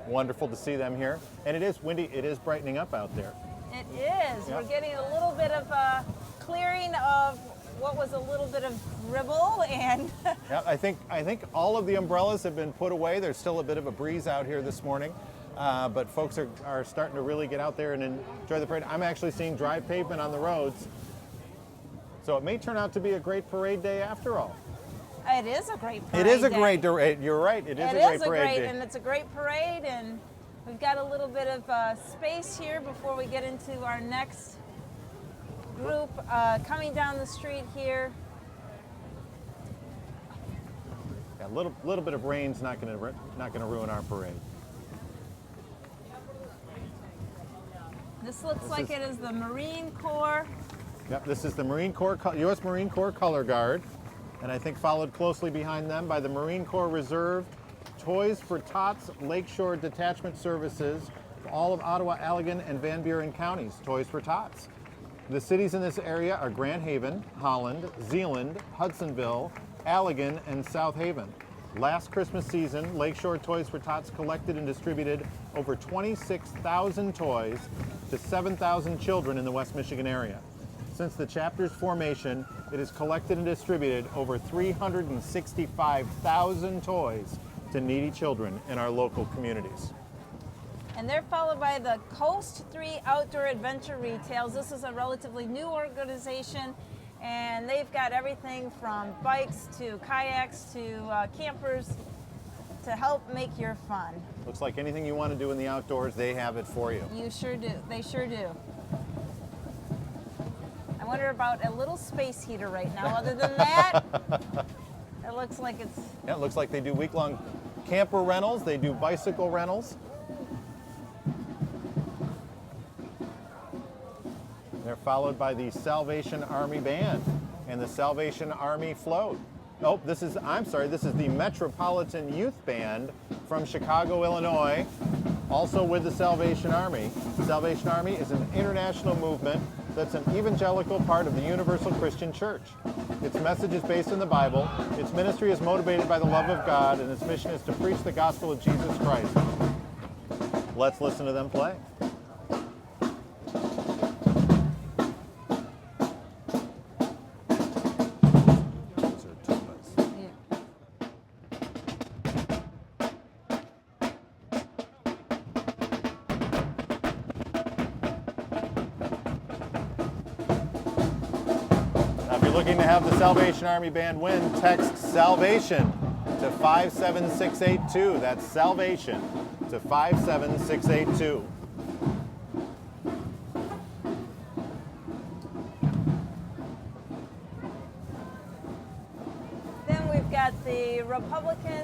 Wonderful to see them here. And it is windy, it is brightening up out there. It is. Yep. We're getting a little bit of a clearing of what was a little bit of dribble, and Yeah, I think all of the umbrellas have been put away. There's still a bit of a breeze out here this morning, but folks are starting to really get out there and enjoy the parade. I'm actually seeing dry pavement on the roads, so it may turn out to be a great parade day after all. it is a great parade. It is a day. great parade. You're right. It is It a great is a parade great, day. and it's a great parade, and we've got a little bit of space here before we get into our next group coming down the street here. Yeah, a little bit of rain's not going to ruin our parade. This looks like it is the Marine Corps. Yep, this is the U.S. Marine Corps Color Guard, and I think followed closely behind them by the Marine Corps Reserve, Toys for Tots Lakeshore Detachment Services, all of Ottawa, Allegan, and Van Buren counties, Toys for Tots. The cities in this area are Grand Haven, Holland, Zeeland, Hudsonville, Allegan, and South Haven. Last Christmas season, Lakeshore Toys for Tots collected and distributed over 26,000 toys to 7,000 children in the West Michigan area. Since the chapter's formation, it has collected and distributed over 365,000 toys to needy children in our local communities. And they're followed by the Coast 3 Outdoor Adventure Retails. This is a relatively new organization, and they've got everything from bikes to kayaks to campers to help make your fun. Looks like anything you want to do in the outdoors, they have it for you. You sure do. They sure do. I wonder about a little space heater right now. Other than that, it looks like it's... Yeah, it looks like they do week-long camper rentals, they do bicycle rentals. They're followed by the Salvation Army Band and the Salvation Army Float. Oh, this is the Metropolitan Youth Band from Chicago, Illinois, also with the Salvation Army. The Salvation Army is an international movement that's an evangelical part of the Universal Christian Church. Its message is based in the Bible, its ministry is motivated by the love of God, and its mission is to preach the gospel of Jesus Christ. Let's listen to them play. Looking to have the Salvation Army Band win, text SALVATION to 57682. That's SALVATION to 57682. Then we've got the Republican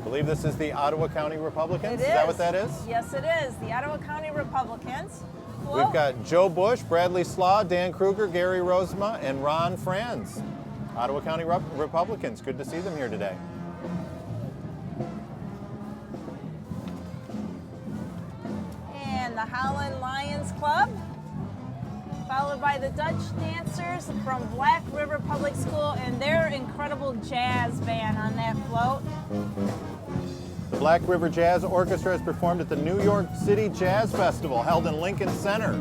believe this is the Ottawa County Republicans. It Is that what that is? Yes, it is. The Ottawa County Republicans. We've got Joe Bush, Bradley Slaw, Dan Kruger, Gary Rosema, and Ron Franz. Ottawa County Republicans. Good to see them here today. And the Holland Lions Club, followed by the Dutch Dancers from Black River Public School and their incredible jazz band on that float. The Black River Jazz Orchestra has performed at the New York City Jazz Festival held in Lincoln Center.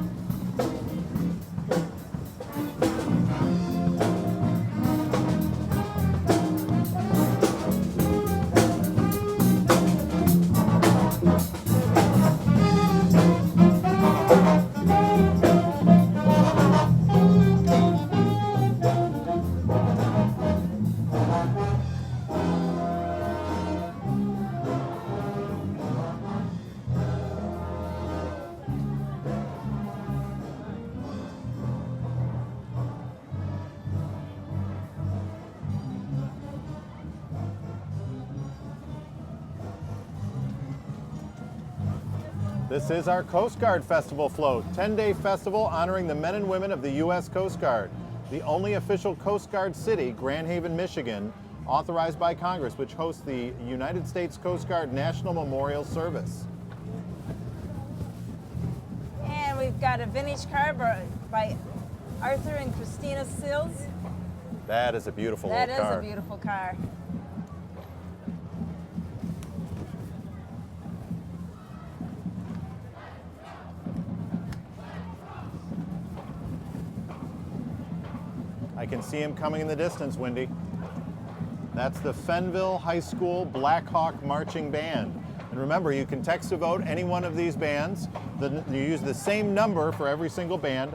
This is our Coast Guard Festival float, 10-day festival honoring the men and women of the U.S. Coast Guard. The only official Coast Guard city, Grand Haven, Michigan, authorized by Congress, which hosts the United States Coast Guard National Memorial Service. And we've got a vintage car by Arthur and Christina Sills. That is a beautiful That old car. is a beautiful car. I can see him coming in the distance, Wendy. That's the Fenville High School Black Hawk Marching Band. And remember, you can text to vote any one of these bands. You use the same number for every single band,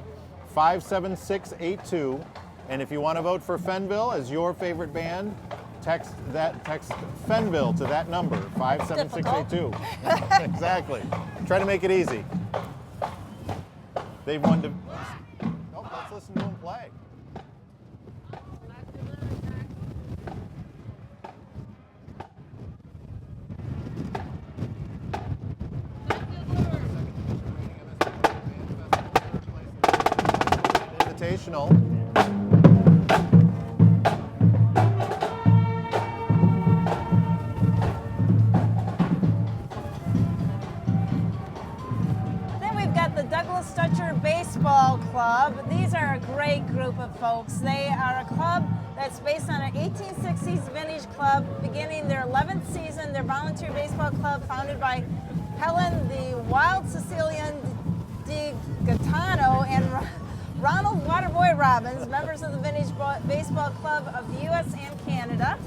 57682. And if you want to vote for Fenville as your favorite band, text Fenville to that number, 57682. Exactly. Try to make it easy. They've won to... Oh, let's listen to them play. Invitational. Then we've got the Douglas Dutcher Baseball Club. These are a great group of folks. They are a club that's based on an 1860s vintage club beginning their 11th season. They're a volunteer baseball club founded by Helen, the Wild Sicilian Di Gaetano, and Ronald Waterboy Robbins, members of the Vintage Baseball Club of the U.S. and Canada.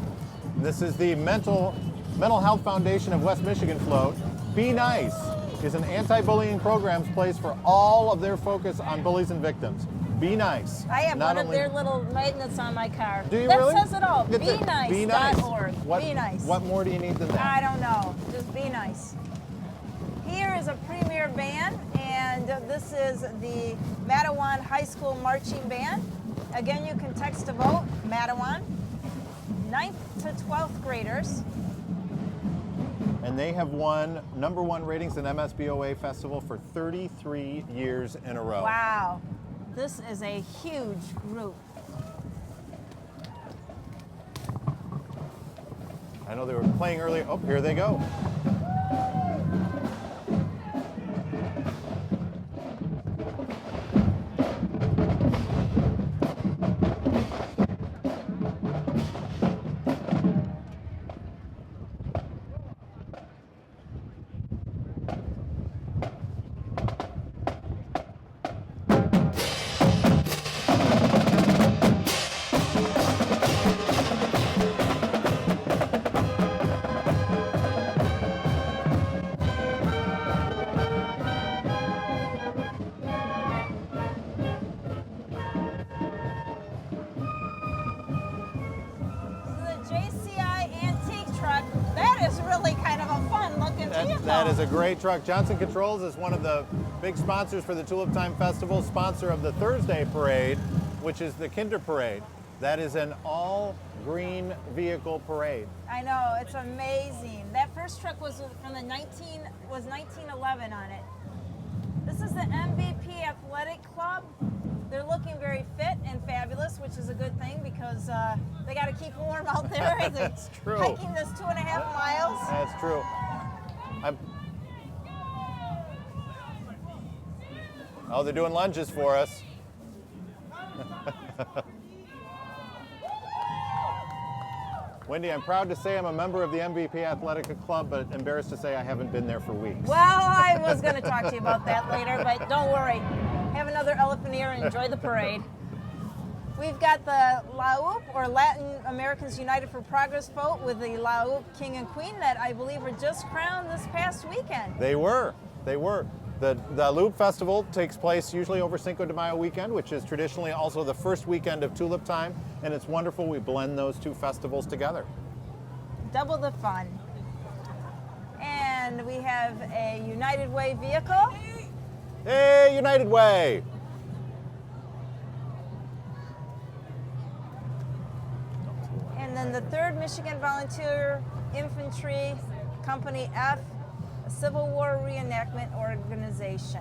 This is the Mental Health Foundation of West Michigan float. Be Nice is an anti-bullying programs place for all of their focus on bullies and victims. Be Nice. I have one of their little magnets on my car. Do you that really? says it all. Get the- BeNice.org. What, Be Nice. What more do you need than that? I don't know. Just Be Nice. Here is a premier band, and this is the Matawan High School Marching Band. Again, you can text to vote, Matawan, 9th to 12th graders. And they have won #1 ratings in MSBOA Festival for 33 years in a row. Wow. This is a huge group. I know they were playing earlier. Oh, here they go. That is a great truck. Johnson Controls is one of the big sponsors for the Tulip Time Festival, sponsor of the Thursday parade, which is the Kinder Parade. That is an all-green vehicle parade. I know, it's amazing. That first truck was from the 1911 on it. This is the MVP Athletic Club. They're looking very fit and fabulous, which is a good thing because they got to keep warm out there. That's true. Hiking this 2.5 miles. That's true. Oh, they're doing lunges for us. Wendy, I'm proud to say I'm a member of the MVP Athletic Club, but embarrassed to say I haven't been there for weeks. Well, I was going to talk to you about that later, but don't worry. Have another elephant ear and enjoy the parade. We've got the LAUP, or Latin Americans United for Progress vote, with the LAUP King and Queen that I believe were just crowned this past weekend. They were. The Loop Festival takes place usually over Cinco de Mayo weekend, which is traditionally also the first weekend of Tulip time, and it's wonderful we blend those two festivals together. Double the fun. And we have a United Way vehicle. Hey, United Way! And then the 3rd Michigan Volunteer Infantry Company F, a Civil War reenactment organization.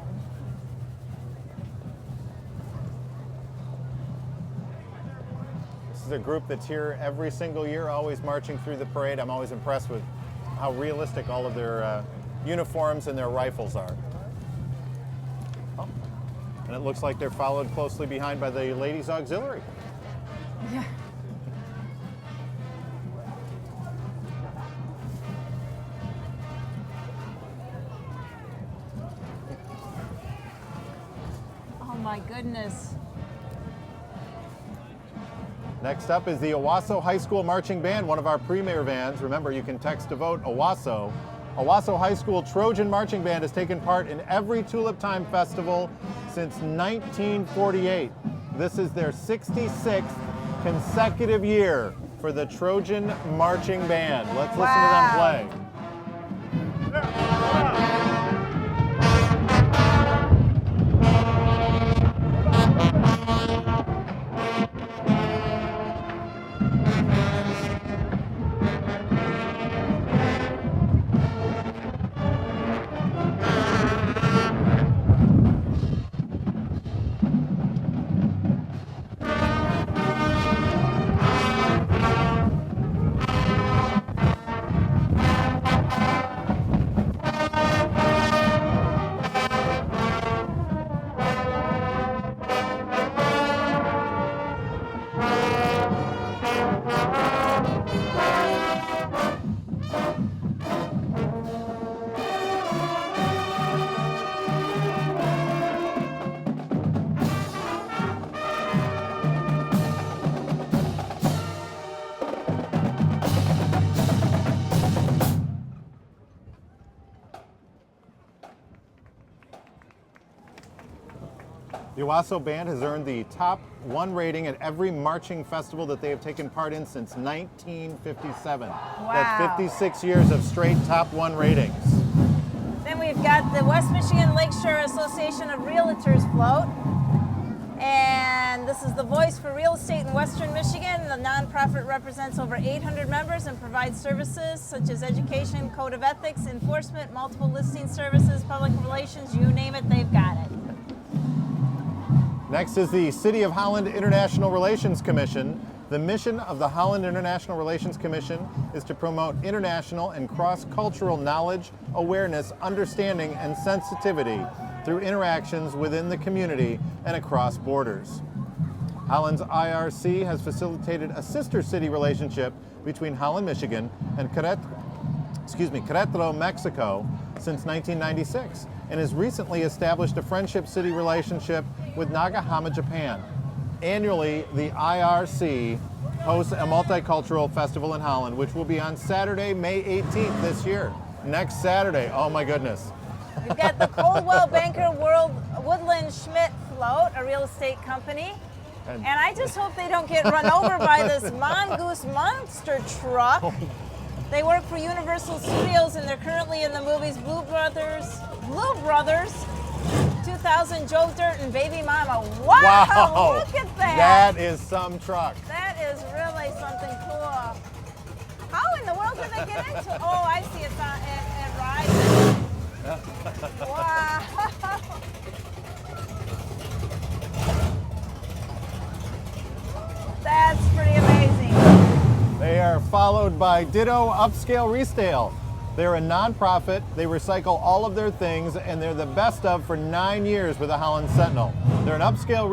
This is a group that's here every single year, always marching through the parade. I'm always impressed with how realistic all of their uniforms and their rifles are. Oh. And it looks like they're followed closely behind by the Ladies Auxiliary. Yeah. Oh my goodness. Next up is the Owasso High School Marching Band, one of our premier vans. Remember, you can text to vote Owasso. Owasso High School Trojan Marching Band has taken part in every Tulip Time Festival since 1948. This is their 66th consecutive year for the Trojan Marching Band. Let's listen to them play. The Owasso Band has earned the top 1 rating at every marching festival that they have taken part in since 1957. Wow. That's 56 years of straight top 1 ratings. Then we've got the West Michigan Lakeshore Association of Realtors float. And this is the voice for real estate in Western Michigan. The nonprofit represents over 800 members and provides services such as education, code of ethics, enforcement, multiple listing services, public relations, you name it, they've got it. Next is the City of Holland International Relations Commission. The mission of the Holland International Relations Commission is to promote international and cross-cultural knowledge, awareness, understanding, and sensitivity through interactions within the community and across borders. Holland's IRC has facilitated a sister city relationship between Holland, Michigan and Querétaro, Mexico since 1996, and has recently established a friendship city relationship with Nagahama, Japan. Annually, the IRC hosts a multicultural festival in Holland, which will be on Saturday, May 18th this year. Next Saturday, oh my goodness. We've got the Coldwell Banker World Woodland Schmidt float, a real estate company. And I just hope they don't get run over by this mongoose monster truck. They work for Universal Studios and they're currently in the movies Blue Brothers, 2000, Joe Dirt, and Baby Mama. Wow, look at that. That is some truck. That do they get into? Oh, I see. It's on. It rises. Wow. That's pretty amazing. They are followed by Ditto Upscale Resale. They're a nonprofit. They recycle all of their things, and they're the best of for 9 years with the Holland Sentinel. They're an upscale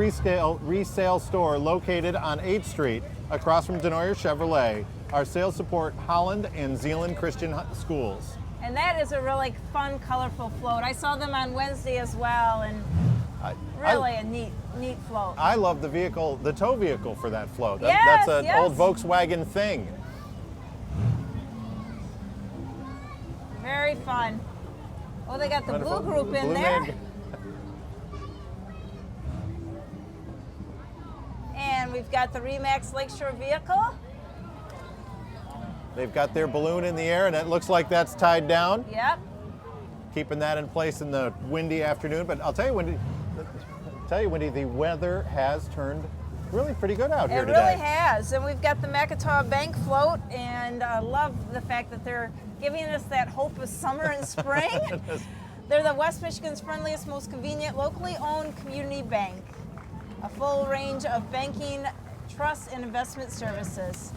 resale store located on 8th Street, across from Denoyer Chevrolet. Our sales support Holland and Zeeland Christian schools. And that is a really fun, colorful float. I saw them on Wednesday as well, and really a neat float. I love the vehicle, the tow vehicle for that float. Yes, That's an yes. old Volkswagen thing. Very fun. Oh, they got the Wonderful. blue group in Blue there. Mag. And we've got the Remax Lakeshore vehicle. They've got their balloon in the air, and it looks like that's tied down, Yep. keeping that in place in the windy afternoon. But I'll tell you, Wendy, the weather has turned really pretty good out here It today. really has. And we've got the Makatawa Bank float, and I love the fact that they're giving us that hope of summer and spring. They're the West Michigan's friendliest, most convenient, locally owned community bank. A full range of banking, trust, and investment services.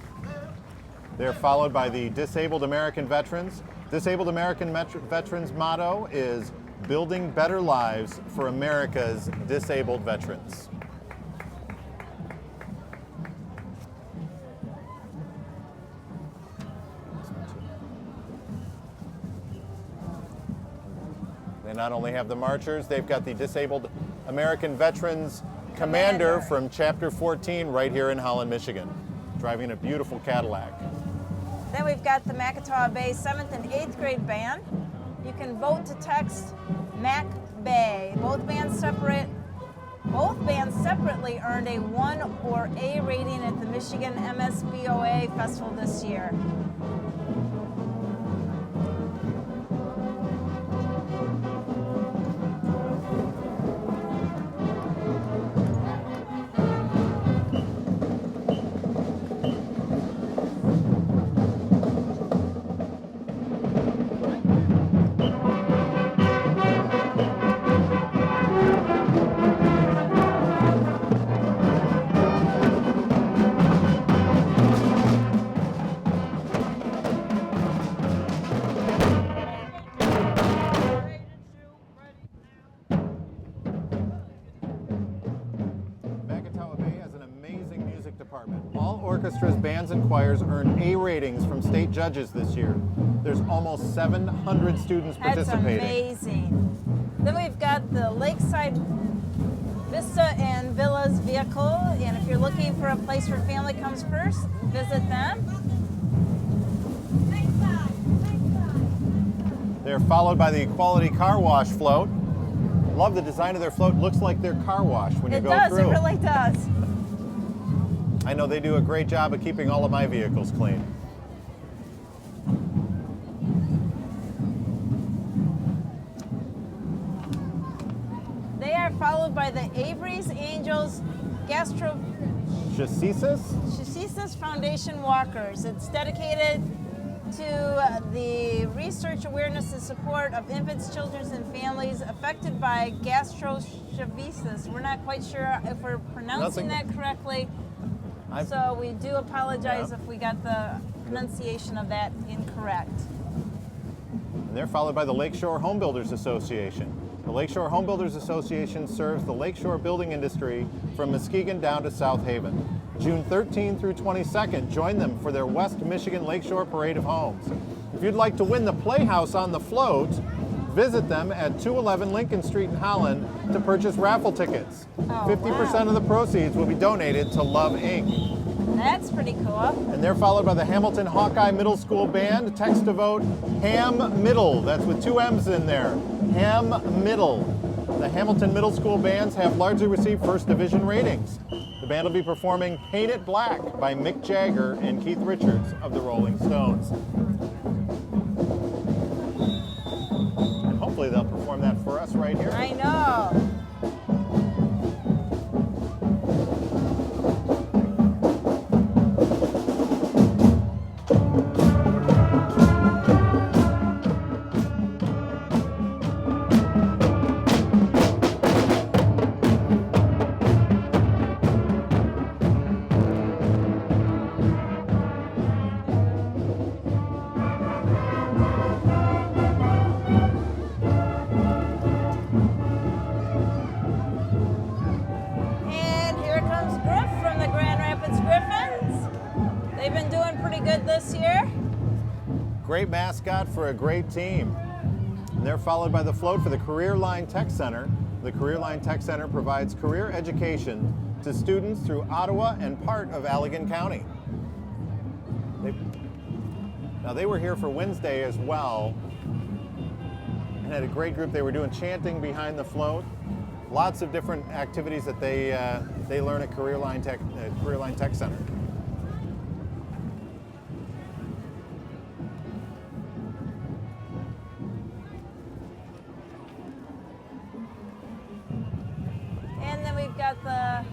They're followed by the Disabled American Veterans. Disabled American Veterans motto is building better lives for America's disabled veterans. They not only have the marchers, they've got the Disabled American Veterans Commander from Chapter 14 right here in Holland, Michigan, driving a beautiful Cadillac. Then we've got the Makatawa Bay 7th and 8th grade band. You can vote to text Mac Bay. Both bands separately earned a 1 or A rating at the Michigan MSBOA Festival this year. Makatawa Bay has an amazing music department. All orchestras, bands, and choirs earned A ratings from state judges this year. There's almost 700 students That's participating. amazing. Then we've got the Lakeside Vista and Villas vehicle, and if you're looking for a place where family comes first, visit them. They're followed by the Quality Car Wash float. Love the design of their float. Looks like their car wash when you It go does, through. it really does. I know they do a great job of keeping all of my vehicles clean. They are followed by the Avery's Angels Chassis? Foundation Walkers. It's dedicated to the research, awareness, and support of infants, children, and families affected by gastroenteritis. We're not quite sure if we're pronouncing that correctly, so we do apologize if we got the pronunciation of that incorrect. And they're followed by the Lakeshore Home Builders Association. The Lakeshore Home Builders Association serves the lakeshore building industry from Muskegon down to South Haven. June 13 through 22nd, join them for their West Michigan Lakeshore Parade of Homes. If you'd like to win the Playhouse on the float, visit them at 211 Lincoln Street in Holland to purchase raffle tickets. 50% of the proceeds will be donated to Love Inc. That's pretty cool. And they're followed by the Hamilton Hawkeye Middle School Band. Text to vote Ham Middle. That's with 2 M's in there. Ham Middle. The Hamilton Middle School bands have largely received first division ratings. The band will be performing Paint It Black by Mick Jagger and Keith Richards of the Rolling Stones. And hopefully they'll perform that for us right here. I know. good this year? Great mascot for a great team. And they're followed by the float for the Career Line Tech Center. The Career Line Tech Center provides career education to students through Ottawa and part of Allegan County. Now they were here for Wednesday as well and had a great group. They were doing chanting behind the float. Lots of different activities that they learn at Career Line Tech Center. And then we've got the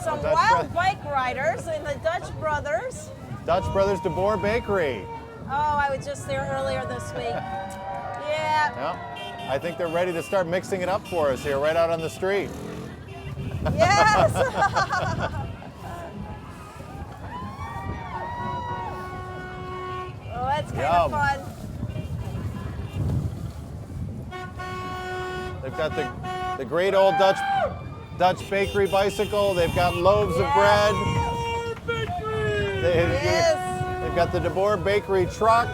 some wild bike riders and the Dutch Brothers. Dutch Brothers de Boer Bakery. Oh, I was just there earlier this week. Yeah. Yeah, I think they're ready to start mixing it up for us here, right out on the street. Yes. Oh, that's kind of fun. They've got the great old Dutch bakery bicycle. They've got loaves of bread. They've got the De Boer Bakery truck.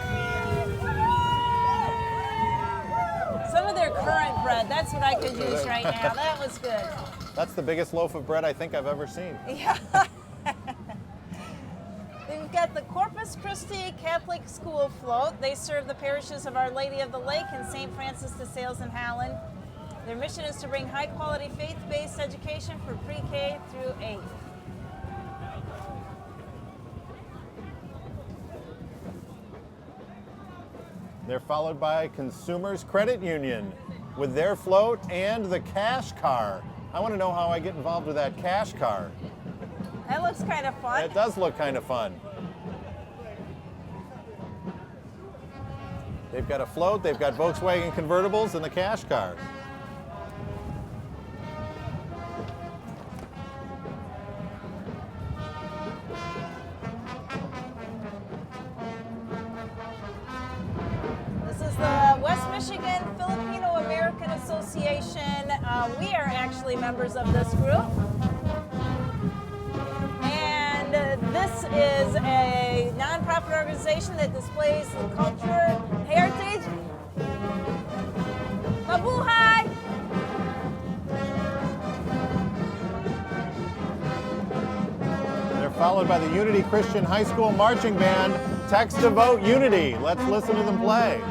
Some of their current bread, that's what I could use right now. That was good. That's the biggest loaf of bread I think I've ever seen. Yeah. We've got the Corpus Christi Catholic School float. They serve the parishes of Our Lady of the Lake and St. Francis de Sales in Holland. Their mission is to bring high-quality faith-based education for pre-K through 8. They're followed by Consumers Credit Union with their float and the cash car. I want to know how I get involved with that cash car. That looks kind of fun. It does look kind of fun. They've got a float, they've got Volkswagen convertibles, and the cash car. This is the West Michigan Filipino American Association. We are actually members of this group. And this is a nonprofit organization that displays the culture, heritage. Mabuhay! They're followed by the Unity Christian High School Marching Band, Text to Vote Unity. Let's listen to them play.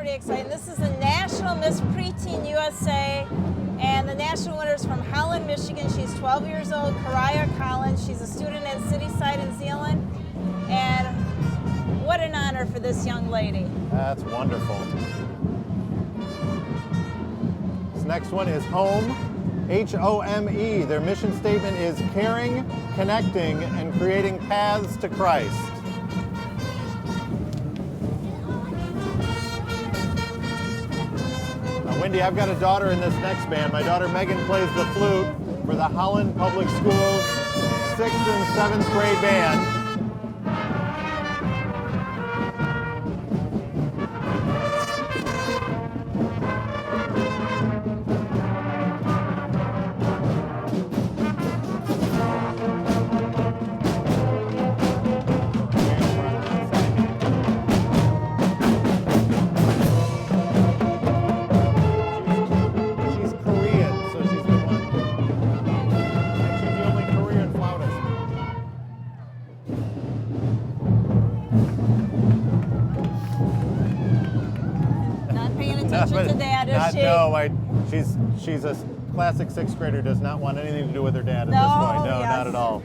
Exciting. This is the National Miss Preteen USA, and the national winner is from Holland, Michigan. She's 12 years old, Karaya Collins. She's a student at Cityside in Zealand, and what an honor for this young lady. That's wonderful. This next one is Home, H-O-M-E. Their mission statement is caring, connecting, and creating paths to Christ. Wendy, I've got a daughter in this next band. My daughter Megan plays the flute for the Holland Public Schools 6th and 7th grade band. No, she's a classic 6th grader, does not want anything to do with her dad at this point. No, yes. Not at all.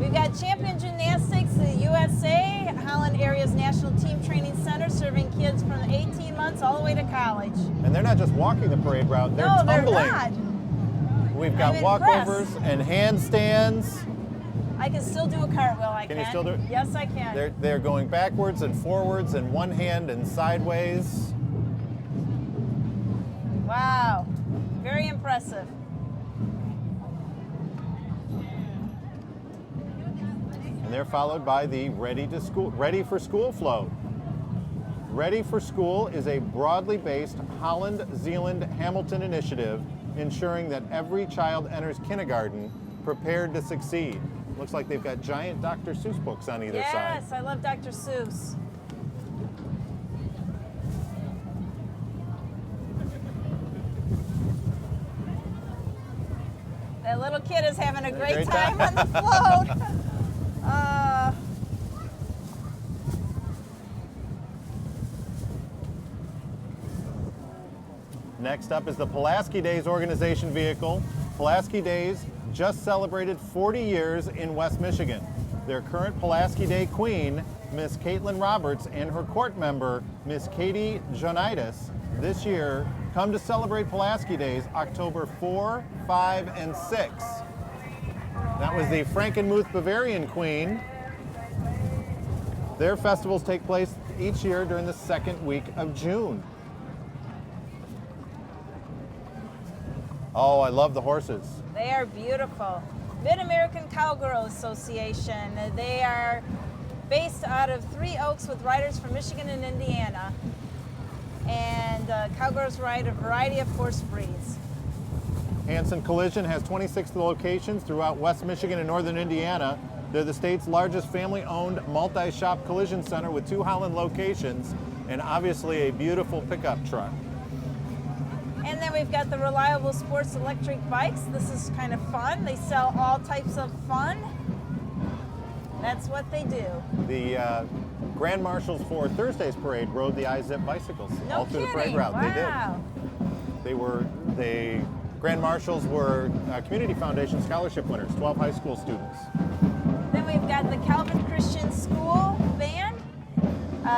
We've got Champion Gymnastics, the USA, Holland area's national team training center, serving kids from 18 months all the way to college. And they're not just walking the parade route, they're No, tumbling. they're not. We've got I'm walkovers impressed. and handstands. I can still do a cartwheel. Can you still do it? Yes, I can. They're going backwards and forwards and one hand and sideways. Wow, very impressive. And they're followed by the Ready for School float. Ready for School is a broadly based Holland, Zeeland, Hamilton initiative ensuring that every child enters kindergarten prepared to succeed. Looks like they've got giant Dr. Seuss books on either side. Yes, I love Dr. Seuss. That little kid is having a great time on the float. Next up is the Pulaski Days organization vehicle. Pulaski Days just celebrated 40 years in West Michigan. Their current Pulaski Day queen, Miss Caitlin Roberts, and her court member, Miss Katie Jonitis, this year come to celebrate Pulaski Days October 4, 5, and 6. That was the Frankenmuth Bavarian queen. Their festivals take place each year during the second week of June. Oh, I love the horses. They are beautiful. Mid-American Cowgirl Association. They are based out of Three Oaks with riders from Michigan and Indiana. And cowgirls ride a variety of horse breeds. Hanson Collision has 26 locations throughout West Michigan and northern Indiana. They're the state's largest family-owned multi-shop collision center with 2 Holland locations and obviously a beautiful pickup truck. And then we've got the Reliable Sports electric bikes. This is kind of fun. They sell all types of fun. That's what they do. The Grand Marshals for Thursday's parade rode the iZip bicycles all through the parade route. Wow. The Grand Marshals were Community Foundation scholarship winners, 12 high school students. Then we've got the Calvin Christian School Band.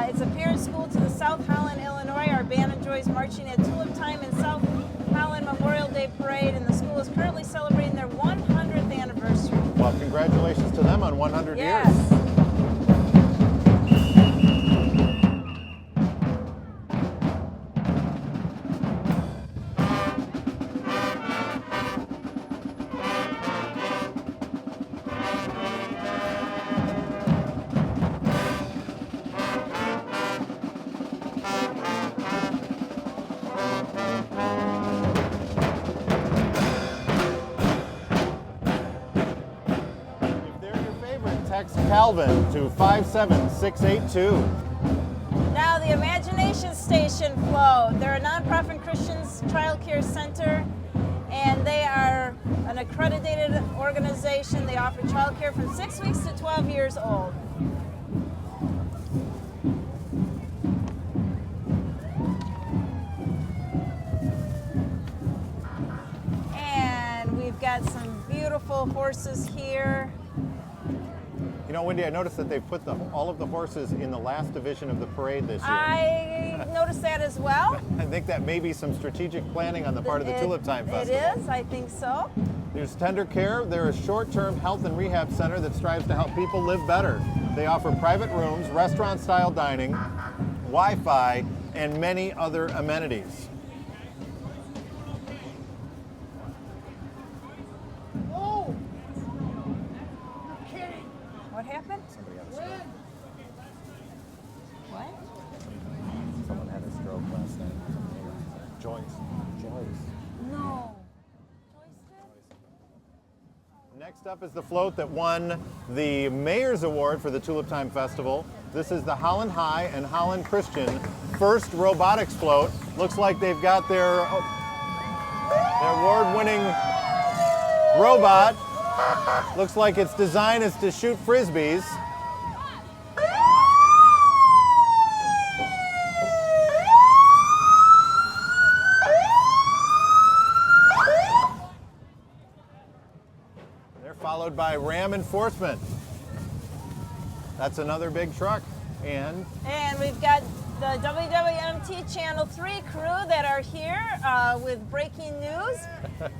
It's a parent school to the South Holland, Illinois. Our band enjoys marching at Tulip time in South Holland Memorial Day Parade, and the school is currently celebrating their 100th anniversary. Well, congratulations to them on 100 Yes. years. Text Calvin to 57682. Now the Imagination Station float. They're a nonprofit Christians child care center, and they are an accredited organization. They offer child care from 6 weeks to 12 years old. And we've got some beautiful horses here. You know, Wendy, I noticed that they put all of the horses in the last division of the parade this year. I noticed that as well. I think that may be some strategic planning on the part of the Tulip Time Festival. It is, I think so. There's Tender Care. They're a short-term health and rehab center that strives to help people live better. They offer private rooms, restaurant-style dining, Wi-Fi, and many other amenities. Oh! You're kidding! What happened? Somebody had a stroke. What? Someone had a stroke last night. Joyce. No. Next up is the float that won the Mayor's Award for the Tulip Time Festival. This is the Holland High and Holland Christian first robotics float. Looks like they've got their award-winning robot. Looks like its design is to shoot frisbees. They're followed by Ram Enforcement. That's another big truck. And And we've got the WWMT Channel 3 crew that are here with breaking news.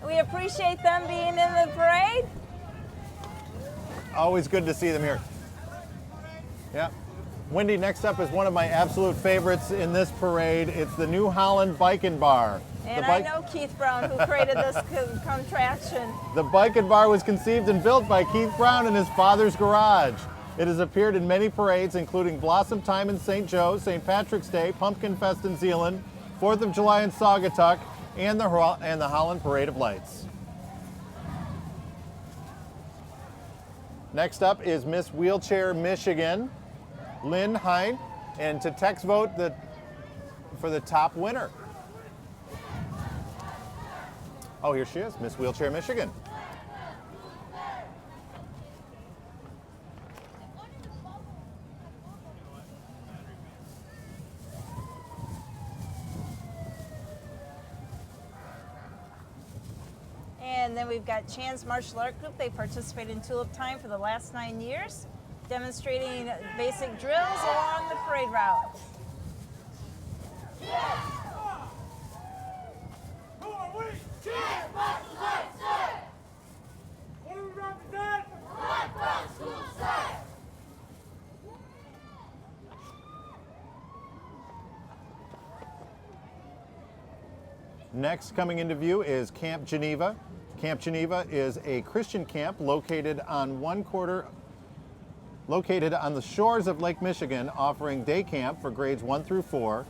We appreciate them being in the parade. always good to see them here. Yeah. Wendy, next up is one of my absolute favorites in this parade. It's the New Holland Bike and Bar. And I know Keith Brown, who created this contraction. The Bike and Bar was conceived and built by Keith Brown in his father's garage. It has appeared in many parades, including Blossom Time in St. Joe, St. Patrick's Day, Pumpkin Fest in Zeeland, 4th of July in Saugatuck, and the Holland Parade of Lights. Next up is Miss Wheelchair Michigan, Lynn Hine, and to text vote for the top winner. Oh, here she is, Miss Wheelchair Michigan. And then we've got Chan's Martial Art Group. They participate in Tulip Time for the last 9 years, demonstrating basic drills along the parade route. Who are we? Chan Martial Arts Day! What do we represent? Right from school side! Next coming into view is Camp Geneva. Camp Geneva is a Christian camp located on the shores of Lake Michigan, offering day camp for grades 1 through 4,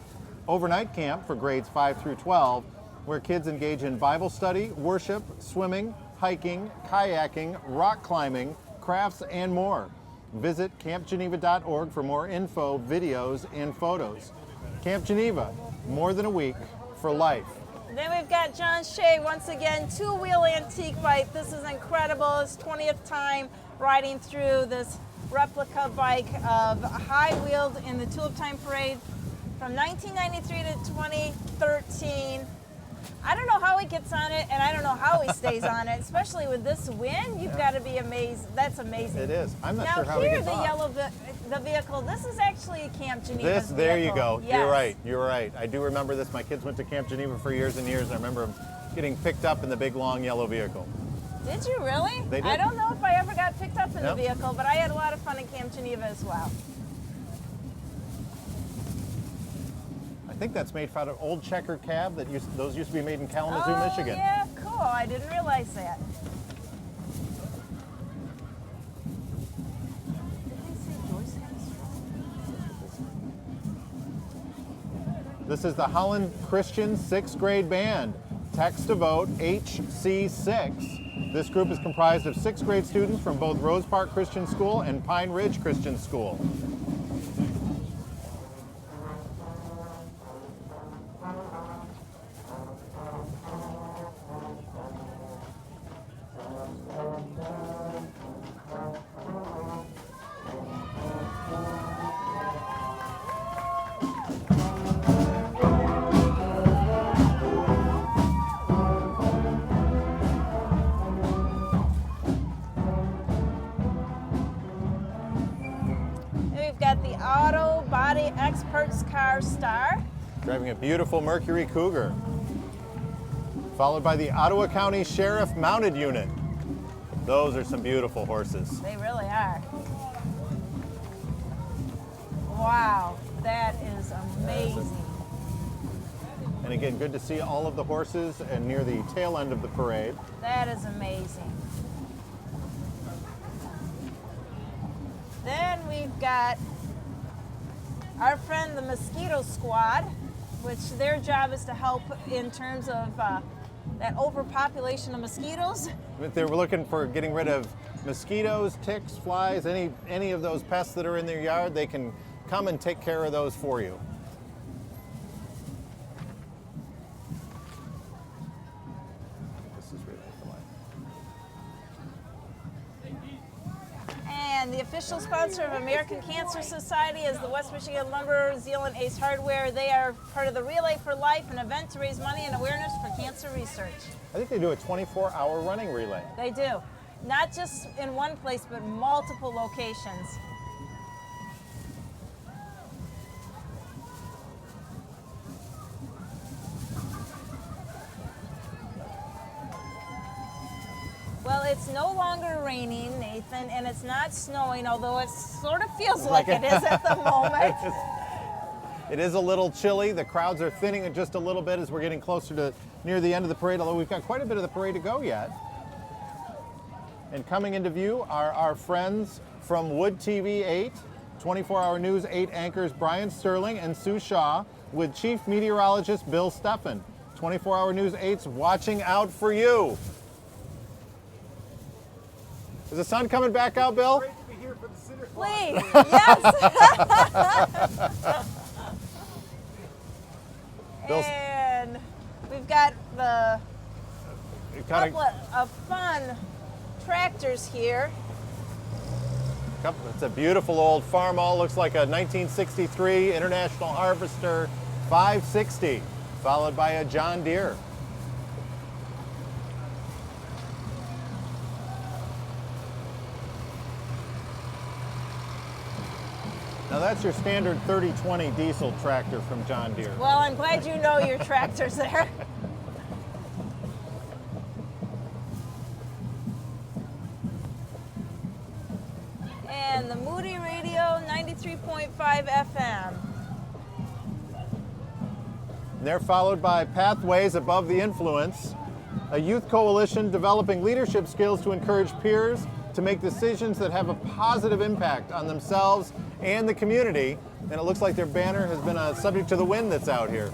overnight camp for grades 5 through 12, where kids engage in Bible study, worship, swimming, hiking, kayaking, rock climbing, crafts, and more. Visit campgeneva.org for more info, videos, and photos. Camp Geneva, more than a week for life. Then we've got John Shea, once again, two-wheel antique bike. This is incredible. His 20th time riding through this replica bike of high-wheeled in the Tulip Time Parade from 1993 to 2013. I don't know how he gets on it, and I don't know how he stays on it, especially with this wind. You've got to be amazed. That's amazing. It is. I'm not now, sure how he here, gets the off. yellow the vehicle, this is actually Camp Geneva's vehicle. There you go. Yes. You're right. You're right. I do remember this. My kids went to Camp Geneva for years and years. I remember them getting picked up in the big, long yellow vehicle. Did you really? They did. I don't know if I ever got picked up in Yep. the vehicle, but I had a lot of fun in Camp Geneva as well. I think that's made out of old checker cab those used to be made in Kalamazoo, Michigan. Yeah, cool. I didn't realize that. This is the Holland Christian 6th grade band. Text to vote HC6. This group is comprised of 6th grade students from both Rose Park Christian School and Pine Ridge Christian School. We've got the Auto Body Experts Car Star. Driving a beautiful Mercury Cougar. Followed by the Ottawa County Sheriff Mounted Unit. Those are some beautiful horses. They really are. Wow, that is amazing. And again, good to see all of the horses and near the tail end of the parade. That is amazing. Then we've got our friend the Mosquito Squad, which their job is to help in terms of that overpopulation of mosquitoes. If they were looking for getting rid of mosquitoes, ticks, flies, any of those pests that are in their yard, they can come and take care of those for you. This is really And the official sponsor of American Cancer Society is the West Michigan Lumber Zeeland Ace Hardware. They are part of the Relay for Life, an event to raise money and awareness for cancer research. I think they do a 24-hour running relay. They do. Not just in one place, but multiple locations. it's no longer raining, Nathan, and it's not snowing, although it sort of feels like it is at the moment. It is a little chilly. The crowds are thinning just a little bit as we're getting closer to near the end of the parade, although we've got quite a bit of the parade to go yet. And coming into view are our friends from Wood TV 8, 24-hour News 8 anchors Brian Sterling and Sue Shaw with Chief Meteorologist Bill Steffen. 24-hour News 8's watching out for you. Is the sun coming back out, Bill? Great to be here for the Center Please, yes. Bill's- And we've got the couple of fun tractors here. It's a beautiful old Farmall. Looks like a 1963 International Harvester 560, followed by a John Deere. Now that's your standard 3020 diesel tractor from John Deere. Well, I'm glad you know your tractors there. And the Moody Radio 93.5 FM. They're followed by Pathways Above the Influence, a youth coalition developing leadership skills to encourage peers to make decisions that have a positive impact on themselves and the community. And it looks like their banner has been subject to the wind that's out here.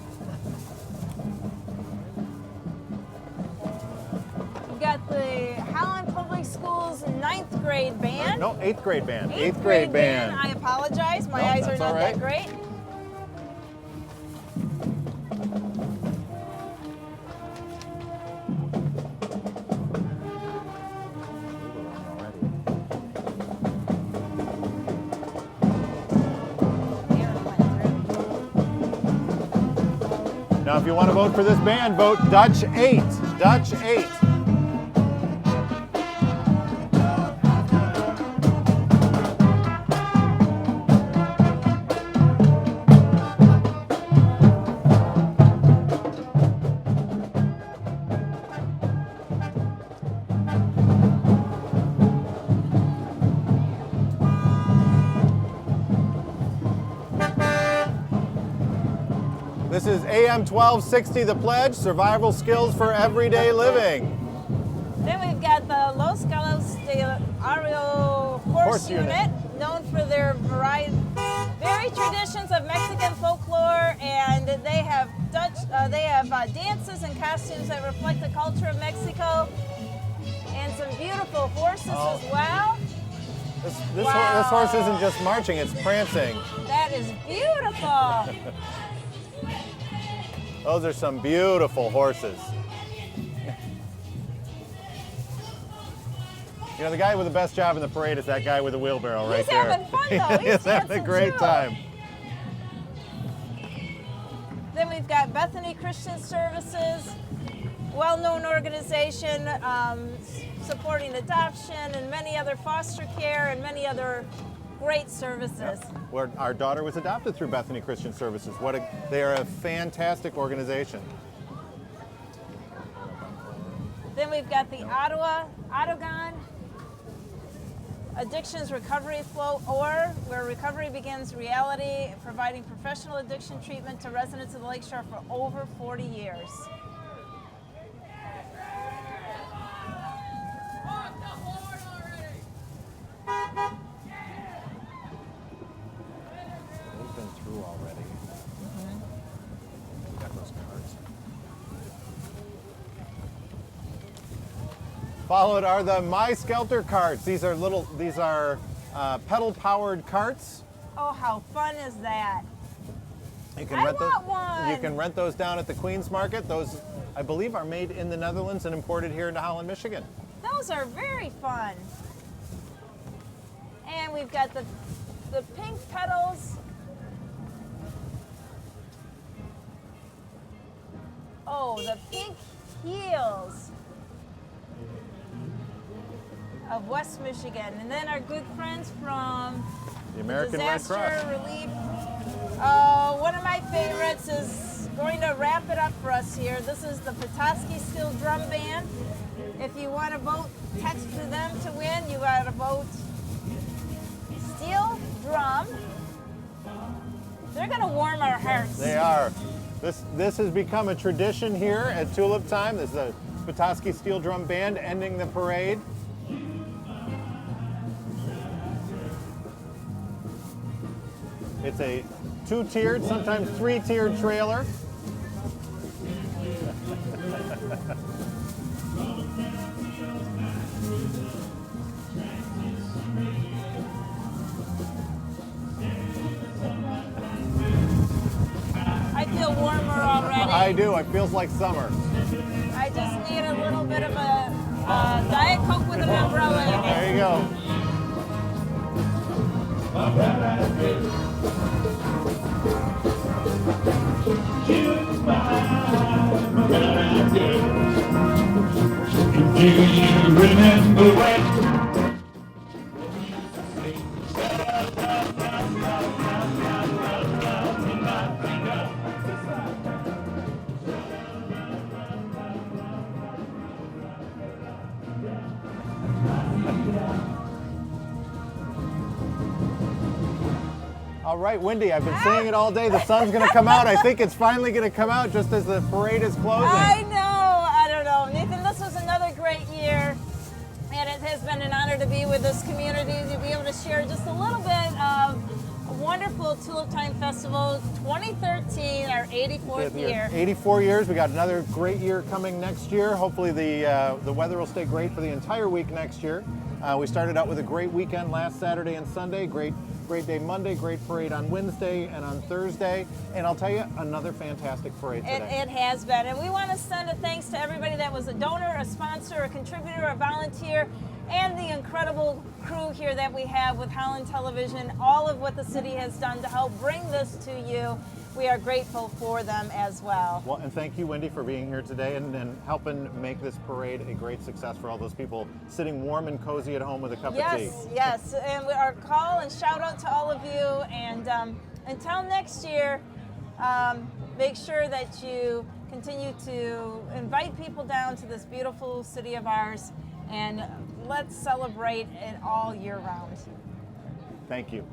We've got the Holland Public Schools 9th grade band. No, 8th grade band. 8th grade band. I apologize. My eyes are that's not all right. that great. Now, if you want to vote for this band, vote Dutch 8. Dutch 8. This is AM 1260, The Pledge, survival skills for everyday living. Then we've got the Los Galos de Ario Horse Unit, known for their varied traditions of Mexican folklore, and they have dances and costumes that reflect the culture of Mexico, and some beautiful horses as well. This horse isn't just marching, it's prancing. That is beautiful. Those are some beautiful horses. You know, the guy with the best job in the parade is that guy with the wheelbarrow right He's there. having fun though. He's having a dancing, great too. time. Then we've got Bethany Christian Services, well-known organization supporting adoption and many other foster care and many other great services. Where our daughter was adopted through Bethany Christian Services. They are a fantastic organization. Then we've got the Ottagon Addictions Recovery Float, or where recovery begins reality, providing professional addiction treatment to residents of the Lakeshore for over 40 years. We've been through already. We got those cards. Followed are the My Skelter carts. These are pedal-powered carts. Oh, how fun is that? You can I rent want one. You can rent those down at the Queen's Market. Those, I believe, are made in the Netherlands and imported here into Holland, Michigan. Those are very fun. And we've got the pink pedals. Oh, the pink heels of West Michigan. And then our good friends from The American Red Disaster Cross. Relief. One of my favorites is going to wrap it up for us here. This is the Petoskey Steel Drum Band. If you want to vote, text for them to win. You got to vote Steel Drum. They're going to warm our hearts. They are. This has become a tradition here at Tulip Time. This is the Petoskey Steel Drum Band ending the parade. It's a two-tiered, sometimes three-tiered trailer. I feel warmer already. I do. It feels like summer. I just need a little bit of a Diet Coke with an umbrella in it. There you go. Do you remember when? All right, Wendy, I've been saying it all day. The sun's going to come out. I think it's finally going to come out just as the parade is closing. I know. I don't know. Nathan, this was another great year, and it has been an honor to be with this community, to be able to share just a little bit of a wonderful Tulip Time Festival 2013, our 84th year. 84 years. We got another great year coming next year. Hopefully the weather will stay great for the entire week next year. We started out with a great weekend last Saturday and Sunday. Great day Monday, great parade on Wednesday and on Thursday. And I'll tell you, another fantastic parade today. It has been. And we want to send a thanks to everybody that was a donor, a sponsor, a contributor, a volunteer, and the incredible crew here that we have with Holland Television, all of what the city has done to help bring this to you. We are grateful for them as well. Well, and thank you, Wendy, for being here today and helping make this parade a great success for all those people sitting warm and cozy at home with a cup of tea. Yes. And our call and shout out to all of you. And until next year, make sure that you continue to invite people down to this beautiful city of ours, and let's celebrate it all year round. Thank you.